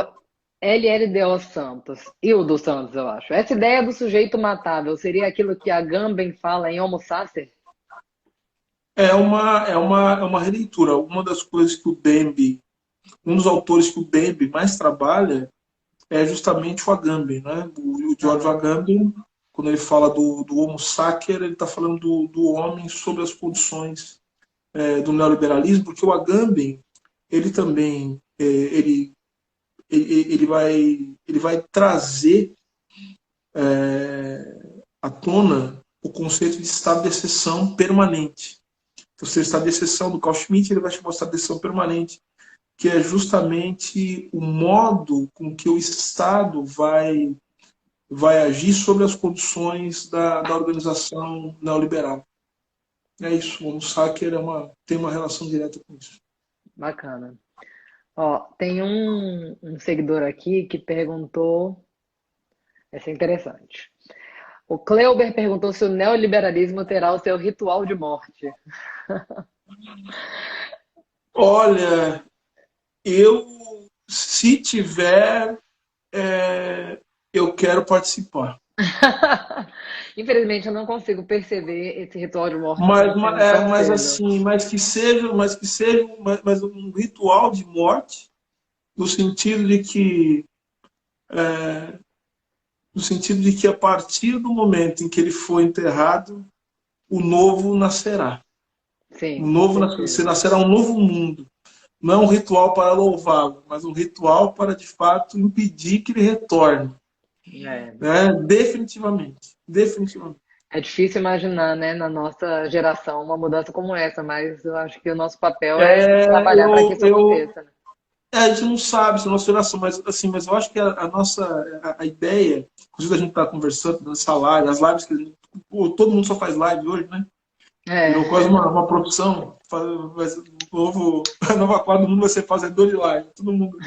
LLDO Santos, e o do Santos, eu acho. Essa ideia do sujeito matável seria aquilo que a Agamben fala em Homo Sacer? é uma releitura. Uma das coisas que o Dembe, um dos autores que o Dembe mais trabalha é justamente o Agamben, né? O George Aham. Agamben, quando ele fala do Homo sacer, ele está falando do homem sob as condições do neoliberalismo, porque o Agamben, ele também, ele vai trazer à tona o conceito de estado de exceção permanente. Então, se o estado de exceção do Carl Schmitt, ele vai chamar o estado de exceção permanente, que é justamente o modo com que o Estado vai agir sobre as condições da organização neoliberal. É isso, o Homo sacer tem uma relação direta com isso. Bacana. Ó, tem um seguidor aqui que perguntou. Essa é interessante. O Kleuber perguntou se o neoliberalismo terá o seu ritual de morte. Olha, eu, se tiver, eu quero participar. Infelizmente, eu não consigo perceber esse ritual de morte Mas, acontecendo tão mas cedo. assim, mas um ritual de morte, no sentido de que, no sentido de que a partir do momento em que ele for enterrado, o novo nascerá. O Sim, com novo certeza. nascerá um novo mundo. Não é um ritual para louvá-lo, mas um ritual para, de fato, impedir que ele retorne. É, Né? Definitivamente. Definitivamente. é difícil imaginar, né, na nossa geração uma mudança como essa, mas eu acho que o nosso papel é É, trabalhar para que isso aconteça, né? a gente não sabe se é a nossa geração, mas, assim, mas eu acho que a nossa a ideia, inclusive a gente está conversando nessa live, as lives que todo mundo só faz live hoje, né? É, Virou quase uma profissão. A nova quadra do mundo vai ser fazedor de live. Todo mundo.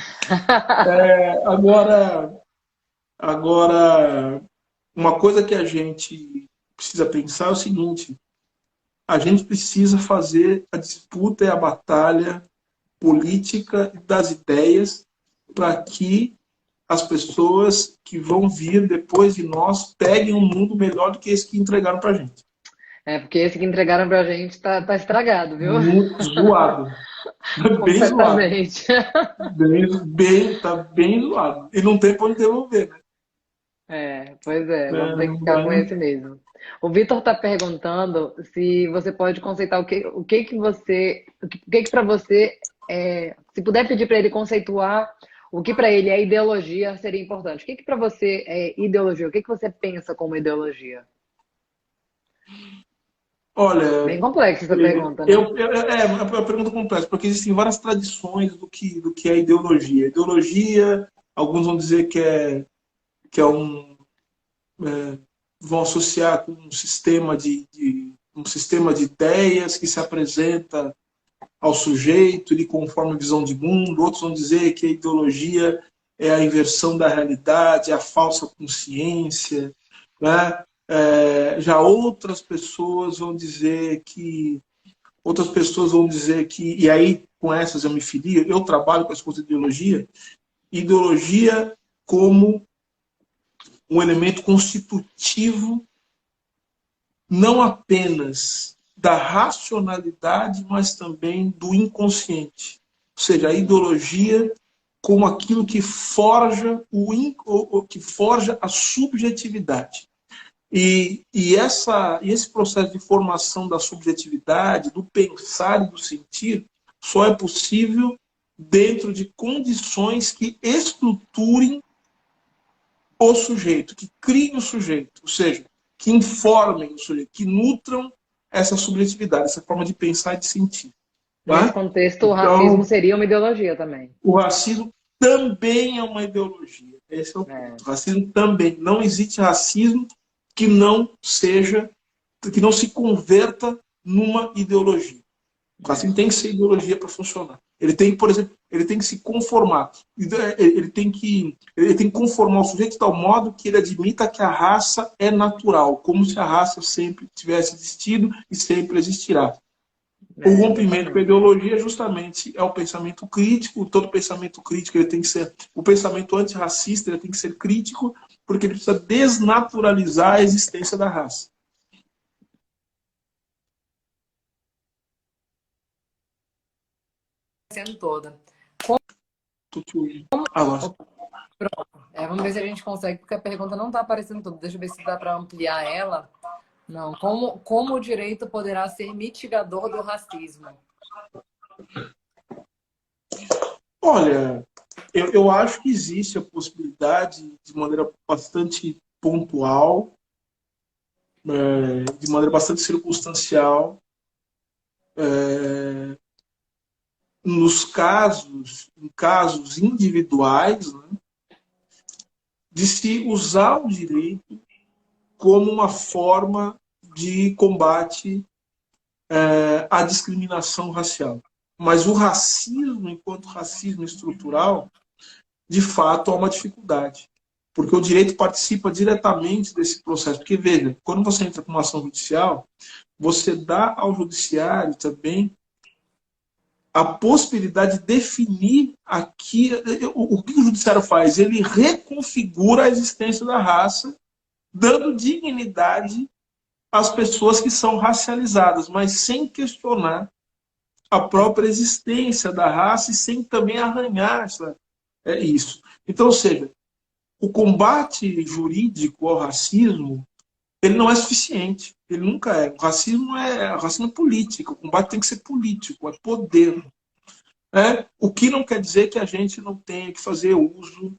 Agora, agora, uma coisa que a gente precisa pensar é o seguinte: a gente precisa fazer a disputa e a batalha política das ideias para que as pessoas que vão vir depois de nós peguem um mundo melhor do que esse que entregaram para a gente. porque esse que entregaram pra gente tá estragado, viu? Muito zoado. Bem zoado. Completamente. Tá bem zoado. E não tem para onde devolver, né? Pois é, vamos ter que Não ficar com é? esse mesmo. O Vitor está perguntando se você pode conceitar o que que você, o que que para você se puder pedir para ele conceituar o que para ele é ideologia, seria importante. O que que para você é ideologia? O que que você pensa como ideologia? Bem Olha, complexa essa pergunta, né? é uma pergunta complexa, porque existem várias tradições do que é ideologia. Ideologia, alguns vão dizer que é vão associar com um sistema de ideias que se apresenta ao sujeito, ele conforma a visão de mundo. Outros vão dizer que a ideologia é a inversão da realidade, a falsa consciência, né? Já outras pessoas vão dizer que, e aí com essas eu me filio, eu trabalho com as coisas de ideologia como um elemento constitutivo não apenas da racionalidade, mas também do inconsciente. Ou seja, a ideologia como aquilo que forja que forja a subjetividade. Esse processo de formação da subjetividade, do pensar e do sentir, só é possível dentro de condições que estruturem o sujeito, que criem o sujeito, ou seja, que informem o sujeito, que nutram essa subjetividade, essa forma de pensar e de sentir. Nesse Tá? contexto, o racismo Então, seria uma ideologia também. o racismo também é uma ideologia. Esse é o É, ponto. O racismo também. Não existe racismo que não seja, que não se converta numa ideologia. O é. racismo tem que ser ideologia para funcionar. Ele tem, por exemplo, ele tem que se conformar. Ele tem que conformar o sujeito de tal modo que ele admita que a raça é natural, como se a raça sempre tivesse existido e sempre existirá. O rompimento com a Exatamente. ideologia justamente é o pensamento crítico. Todo pensamento crítico, ele tem que ser, o pensamento antirracista, ele tem que ser crítico, porque ele precisa desnaturalizar a existência da raça. aparecendo toda. Tô te ouvindo. Agora. Pronto. Vamos ver se a gente consegue, porque a pergunta não está aparecendo toda. Deixa eu ver se dá para ampliar ela. Não. Como o direito poderá ser mitigador do racismo? Olha, eu acho que existe a possibilidade, de maneira bastante pontual, de maneira bastante circunstancial, em casos individuais, né, de se usar o direito como uma forma de combate à discriminação racial. Mas o racismo, enquanto racismo estrutural, de fato há uma dificuldade. Porque o direito participa diretamente desse processo. Porque, veja, quando você entra com uma ação judicial, você dá ao judiciário também a possibilidade de definir aqui o que o judiciário faz. Ele reconfigura a existência da raça, dando dignidade às pessoas que são racializadas, mas sem questionar a própria existência da raça e sem também arranhar isso. Então, ou seja, o combate jurídico ao racismo, ele não é suficiente. Ele nunca é. O racismo é político. O combate tem que ser político, é poder. O que não quer dizer que a gente não tenha que fazer uso,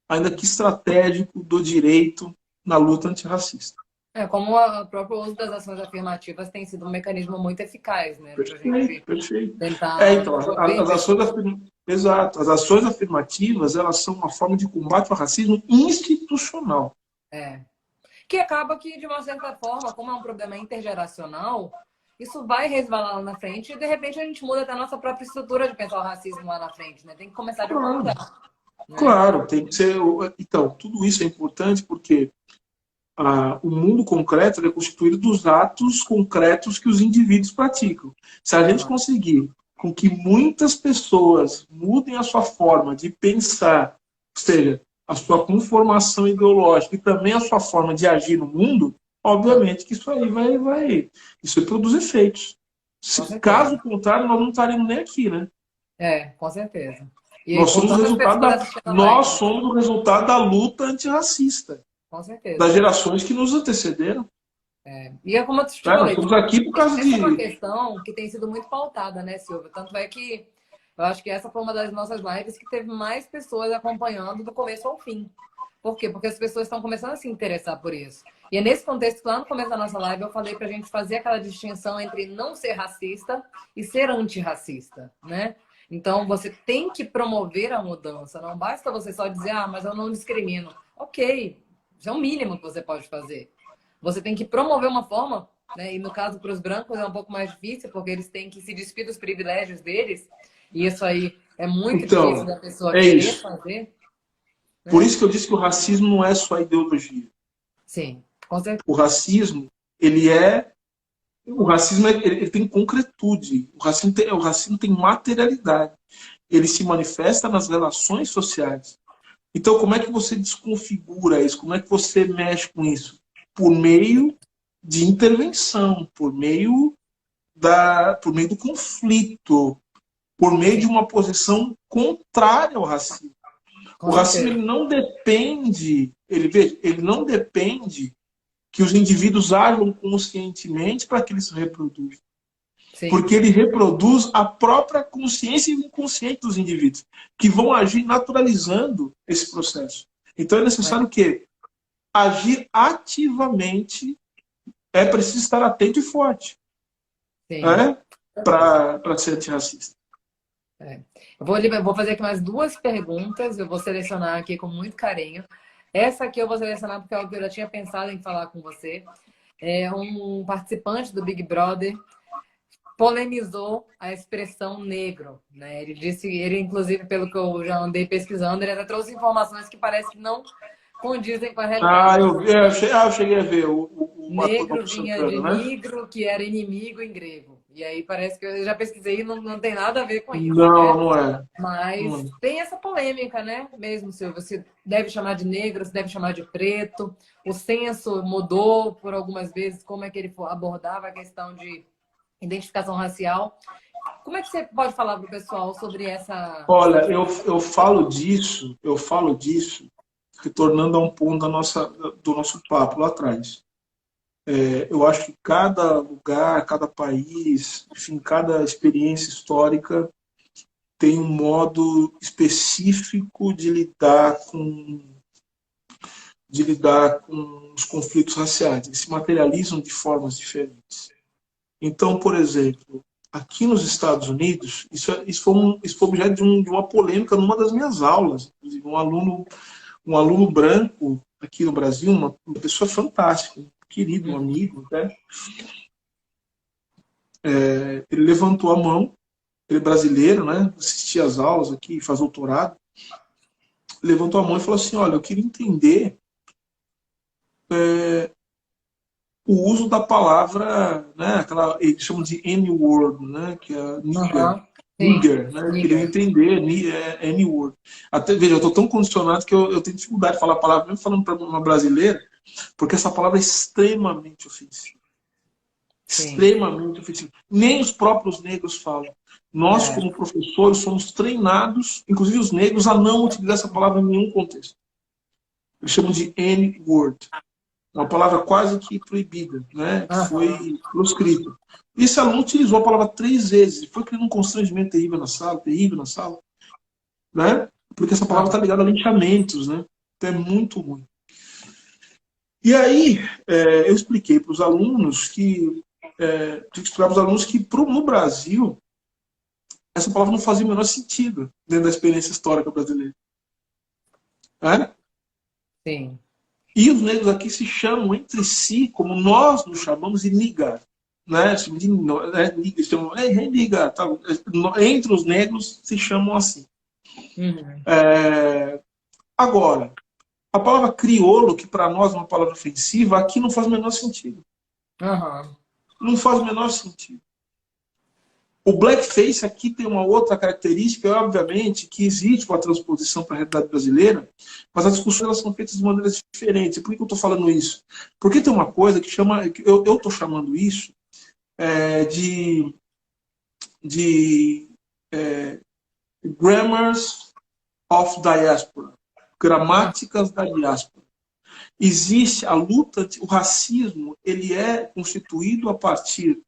ainda que estratégico, do direito na luta antirracista. Como o próprio uso das ações afirmativas tem sido um mecanismo muito eficaz, né? Pra gente Perfeito. tentar Então, as ações afirmativas, elas são uma forma de combate ao racismo institucional. Que acaba que, de uma certa forma, como é um problema intergeracional, isso vai resvalar lá na frente e, de repente, a gente muda até a nossa própria estrutura de pensar o racismo lá na frente, né? Tem que começar de algum lugar. Né? Claro, tem que ser... Então, tudo isso é importante porque o mundo concreto é constituído dos atos concretos que os indivíduos praticam. Se a gente conseguir com que muitas pessoas mudem a sua forma de pensar, ou seja, a sua conformação ideológica e também a sua forma de agir no mundo, obviamente que isso aí isso aí produz efeitos. Caso contrário, nós não estaremos nem aqui, né? Com certeza. E nós somos o resultado da luta antirracista. Com certeza. Das gerações que nos antecederam. E é como eu te falei, estamos aqui por causa essa é uma questão que tem sido muito pautada, né, Silvia? Tanto é que eu acho que essa foi uma das nossas lives que teve mais pessoas acompanhando do começo ao fim. Por quê? Porque as pessoas estão começando a se interessar por isso. E é nesse contexto que lá no começo da nossa live eu falei pra gente fazer aquela distinção entre não ser racista e ser antirracista, né? Então você tem que promover a mudança. Não basta você só dizer, mas eu não discrimino. Ok, isso é o mínimo que você pode fazer. Você tem que promover uma forma, né? E no caso para os brancos é um pouco mais difícil, porque eles têm que se despir dos privilégios deles. E isso aí é muito difícil da pessoa querer fazer. Por isso que eu disse que o racismo não é só ideologia. Sim, com certeza. O racismo, ele tem concretude. O racismo tem materialidade. Ele se manifesta nas relações sociais. Então, como é que você desconfigura isso? Como é que você mexe com isso? Por meio de intervenção, por meio do conflito, por meio de uma posição contrária ao racismo. O racismo ele não depende que os indivíduos ajam conscientemente para que eles se reproduzam. Sim. Porque ele reproduz a própria consciência e o inconsciente dos indivíduos, que vão agir naturalizando esse processo. Então é necessário que agir ativamente, é preciso estar atento e forte, para ser antirracista. Eu vou fazer aqui mais duas perguntas, eu vou selecionar aqui com muito carinho. Essa aqui eu vou selecionar porque é algo que eu já tinha pensado em falar com você. É um participante do Big Brother polemizou a expressão negro, né? Ele inclusive, pelo que eu já andei pesquisando, ele até trouxe informações que parece que não condizem com a realidade. Eu cheguei a ver o negro vinha de nigro, que era inimigo em grego. E aí parece que eu já pesquisei e não tem nada a ver com isso. Não é. Mas tem essa polêmica, né? Mesmo, Silvio. Você deve chamar de negro, você deve chamar de preto. O censo mudou por algumas vezes como é que ele abordava a questão de identificação racial. Como é que você pode falar para o pessoal sobre essa Olha, eu falo disso, retornando a um ponto do nosso papo lá atrás. Eu acho que cada lugar, cada país, enfim, cada experiência histórica tem um modo específico de lidar com os conflitos raciais. Eles se materializam de formas diferentes. Então, por exemplo, aqui nos Estados Unidos, isso foi objeto de uma polêmica numa das minhas aulas. Inclusive, um aluno branco aqui no Brasil, uma pessoa fantástica, um querido, um amigo, né? Ele levantou a mão, ele é brasileiro, né? Assistia às aulas aqui, faz doutorado. Levantou a mão e falou assim: olha, eu queria entender o uso da palavra, né? Eles chamam de N-word, né? Que é nigger. Uhum. Nigger, né? Nigger. Queria entender N-word. Até, veja, eu estou tão condicionado que eu tenho dificuldade de falar a palavra, mesmo falando para uma brasileira, porque essa palavra é extremamente ofensiva. Sim. Extremamente ofensiva. Nem os próprios negros falam. Nós, como professores, somos treinados, inclusive os negros, a não utilizar essa palavra em nenhum contexto. Eles chamam de N-word. Uma palavra quase que proibida, né? Que foi proscrita. Esse aluno utilizou a palavra 3 vezes. Foi criando um constrangimento terrível na sala, né? Porque essa palavra está ligada a linchamentos, né? Então é muito ruim. E aí, eu expliquei para os alunos que no Brasil essa palavra não fazia o menor sentido dentro da experiência histórica brasileira. Né? Sim. E os negros aqui se chamam entre si, como nós nos chamamos, de nigga. Né? Nigga, tá? Entre os negros se chamam assim. Uhum. Agora, a palavra crioulo, que para nós é uma palavra ofensiva, aqui não faz o menor sentido. Uhum. Não faz o menor sentido. O blackface aqui tem uma outra característica, obviamente, que existe uma transposição para a realidade brasileira, mas as discussões elas são feitas de maneiras diferentes. Por que eu estou falando isso? Porque tem uma coisa que eu estou chamando isso de grammars of diaspora, gramáticas da diáspora. Existe a luta, o racismo, ele é constituído a partir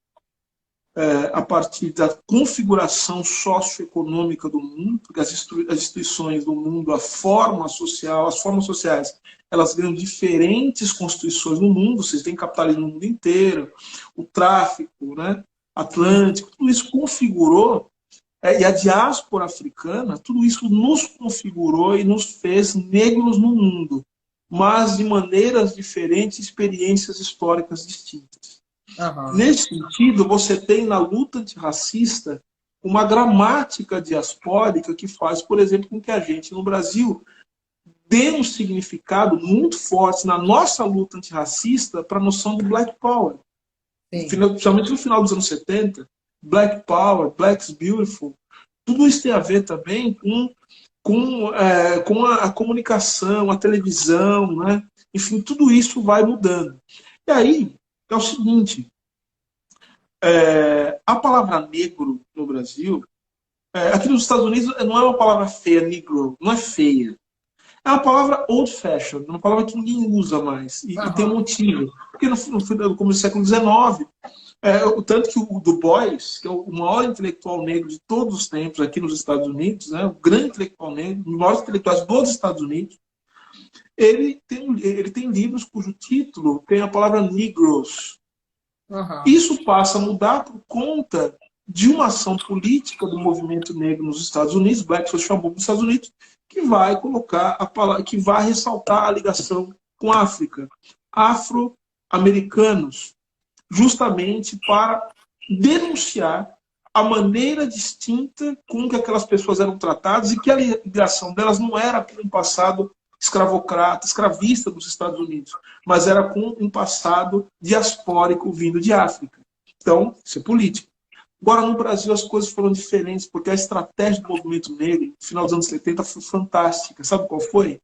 da configuração socioeconômica do mundo, porque as instituições do mundo, as formas sociais, elas ganham diferentes constituições no mundo, vocês têm capitalismo no mundo inteiro, o tráfico, né, atlântico, tudo isso configurou, e a diáspora africana, tudo isso nos configurou e nos fez negros no mundo, mas de maneiras diferentes, experiências históricas distintas. Uhum. Nesse sentido, você tem na luta antirracista uma gramática diaspórica que faz, por exemplo, com que a gente, no Brasil, dê um significado muito forte na nossa luta antirracista para a noção do Black Power. Principalmente no final dos anos 70, Black Power, Black's Beautiful, tudo isso tem a ver também com a comunicação, a televisão, né? Enfim, tudo isso vai mudando. E aí, é o seguinte, a palavra negro no Brasil, aqui nos Estados Unidos não é uma palavra feia, negro, não é feia. É uma palavra old-fashioned, uma palavra que ninguém usa mais. E tem um motivo. Porque no começo do século XIX, tanto que o Du Bois, que é o maior intelectual negro de todos os tempos aqui nos Estados Unidos, né, o grande intelectual negro, um dos maiores intelectuais dos Estados Unidos, ele tem livros cujo título tem a palavra Negroes. Isso passa a mudar por conta de uma ação política do movimento negro nos Estados Unidos, Black Social Movement nos Estados Unidos, que vai colocar que vai ressaltar a ligação com a África, afro-americanos, justamente para denunciar a maneira distinta com que aquelas pessoas eram tratadas e que a ligação delas não era com um passado escravocrata, escravista dos Estados Unidos, mas era com um passado diaspórico vindo de África. Então, isso é política. Agora, no Brasil, as coisas foram diferentes, porque a estratégia do movimento negro, no final dos anos 70, foi fantástica. Sabe qual foi?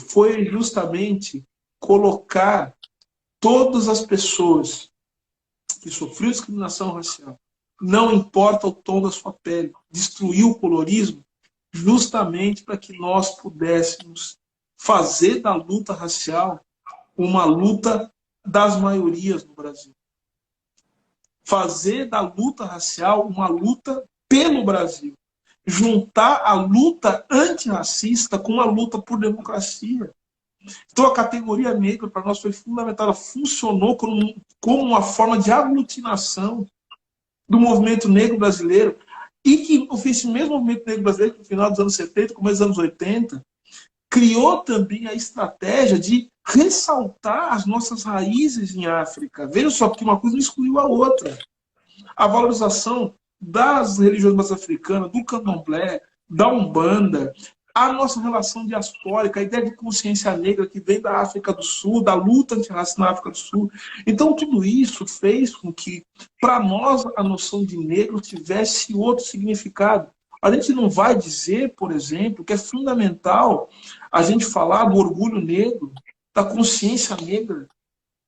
Foi justamente colocar todas as pessoas que sofriam discriminação racial, não importa o tom da sua pele. Destruiu o colorismo justamente para que nós pudéssemos fazer da luta racial uma luta das maiorias no Brasil. Fazer da luta racial uma luta pelo Brasil. Juntar a luta antirracista com a luta por democracia. Então a categoria negra para nós foi fundamental. Ela funcionou como uma forma de aglutinação do movimento negro brasileiro. E que esse mesmo movimento negro brasileiro, no final dos anos 70, começo dos anos 80, criou também a estratégia de ressaltar as nossas raízes em África. Veja só, porque uma coisa não excluiu a outra. A valorização das religiões africanas, do candomblé, da umbanda, a nossa relação diaspórica, a ideia de consciência negra que vem da África do Sul, da luta antirracista na África do Sul. Então, tudo isso fez com que, para nós, a noção de negro tivesse outro significado. A gente não vai dizer, por exemplo, que é fundamental a gente falar do orgulho negro, da consciência negra.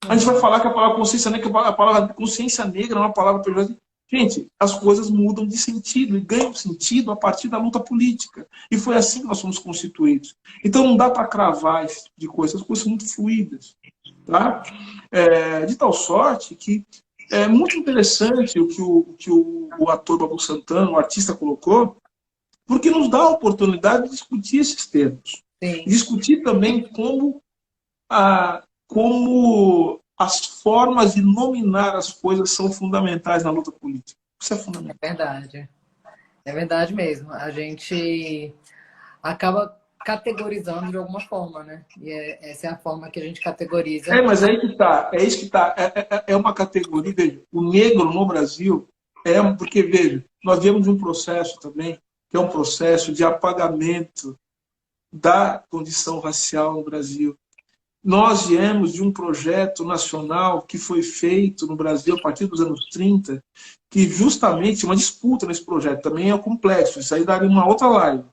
A gente vai falar que a palavra consciência negra, a palavra consciência negra é uma palavra pejorativa. Gente, as coisas mudam de sentido e ganham sentido a partir da luta política. E foi assim que nós fomos constituídos. Então não dá para cravar esse tipo de coisa, as coisas são muito fluídas. Tá? De tal sorte que é muito interessante o que o ator Babu Santana, o artista, colocou, porque nos dá a oportunidade de discutir esses termos. Sim. Discutir também como as formas de nominar as coisas são fundamentais na luta política. Isso é fundamental. É verdade. É verdade mesmo. A gente acaba categorizando de alguma forma, né? E essa é a forma que a gente categoriza. Mas aí que tá. É isso que tá. É uma categoria. Veja, o negro no Brasil porque, veja, nós viemos de um processo também, que é um processo de apagamento da condição racial no Brasil. Nós viemos de um projeto nacional que foi feito no Brasil a partir dos anos 30, que justamente uma disputa nesse projeto também é complexo. Isso aí daria uma outra live.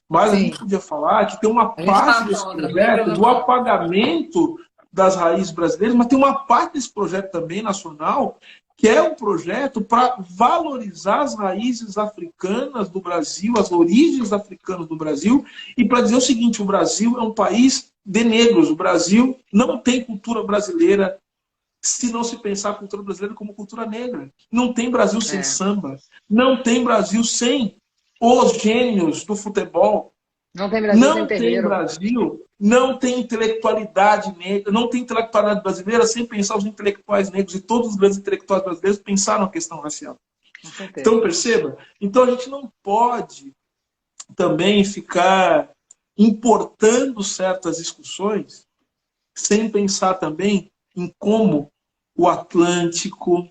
Mas a gente podia falar que tem uma parte desse projeto do apagamento das raízes brasileiras, mas tem uma parte desse projeto também nacional que é um projeto para valorizar as raízes africanas do Brasil, as origens africanas do Brasil, e para dizer o seguinte: o Brasil é um país de negros. O Brasil não tem cultura brasileira se não se pensar a cultura brasileira como cultura negra. Não tem Brasil sem samba. Não tem Brasil sem os gênios do futebol. Não tem Brasil sem terreiro. Não tem intelectualidade negra, não tem intelectualidade brasileira sem pensar os intelectuais negros, e todos os grandes intelectuais brasileiros pensaram a questão racial. Então, perceba? Então, a gente não pode também ficar importando certas discussões sem pensar também em como o Atlântico,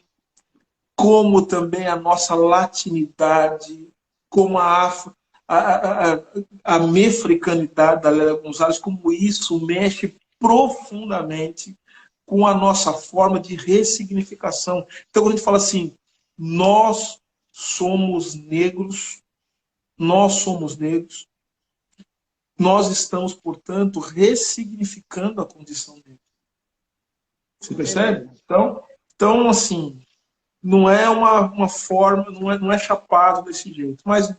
como também a nossa latinidade, como a mefricanidade da Lélia Gonzalez, como isso mexe profundamente com a nossa forma de ressignificação. Então, quando a gente fala assim, nós somos negros, nós estamos, portanto, ressignificando a condição negra. Você percebe? Então assim, não é uma forma, não é chapado desse jeito. Mas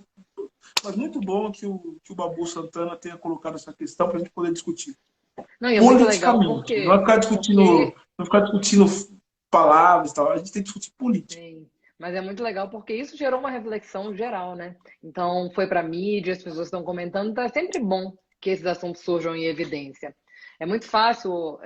muito bom que o Babu Santana tenha colocado essa questão para a gente poder discutir. Não, e é muito legal porque... Não vai ficar discutindo palavras e tal. A gente tem que discutir política. Sim. Mas é muito legal porque isso gerou uma reflexão geral, né? Então, foi para a mídia, as pessoas estão comentando, então é sempre bom que esses assuntos surjam em evidência. É muito fácil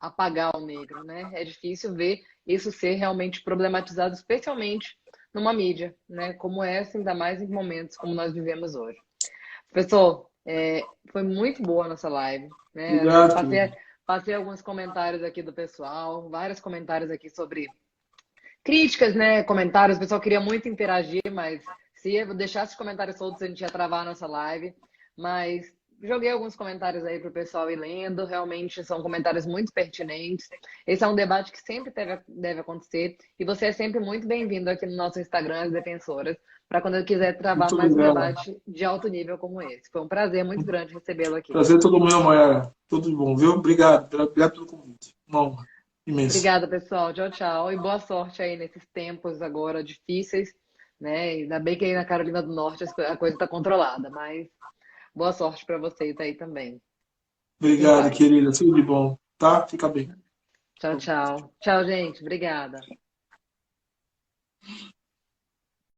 apagar o negro, né? É difícil ver isso ser realmente problematizado, especialmente numa mídia, né? Como essa, ainda mais em momentos como nós vivemos hoje. Professor, foi muito boa a nossa live, né? Obrigado. Passei alguns comentários aqui do pessoal, vários comentários aqui sobre críticas, né? Comentários, o pessoal queria muito interagir, mas se eu deixasse os comentários soltos, a gente ia travar a nossa live. Mas joguei alguns comentários aí para o pessoal ir lendo, realmente são comentários muito pertinentes. Esse é um debate que sempre deve acontecer, e você é sempre muito bem-vindo aqui no nosso Instagram, As Defensoras, para quando eu quiser travar mais um debate de alto nível como esse. Foi um prazer muito grande recebê-lo aqui. Prazer todo meu, Mayara. Tudo de bom, viu? Obrigado pelo convite. Uma honra. imenso. Obrigada, pessoal. Tchau, tchau. E boa sorte aí nesses tempos agora difíceis, né? Ainda bem que aí na Carolina do Norte a coisa está controlada, mas boa sorte para vocês aí também. Fique em Obrigado, paz. querida. Tudo de bom, tá? Fica bem. Tchau, tchau. Tchau, gente. Obrigada.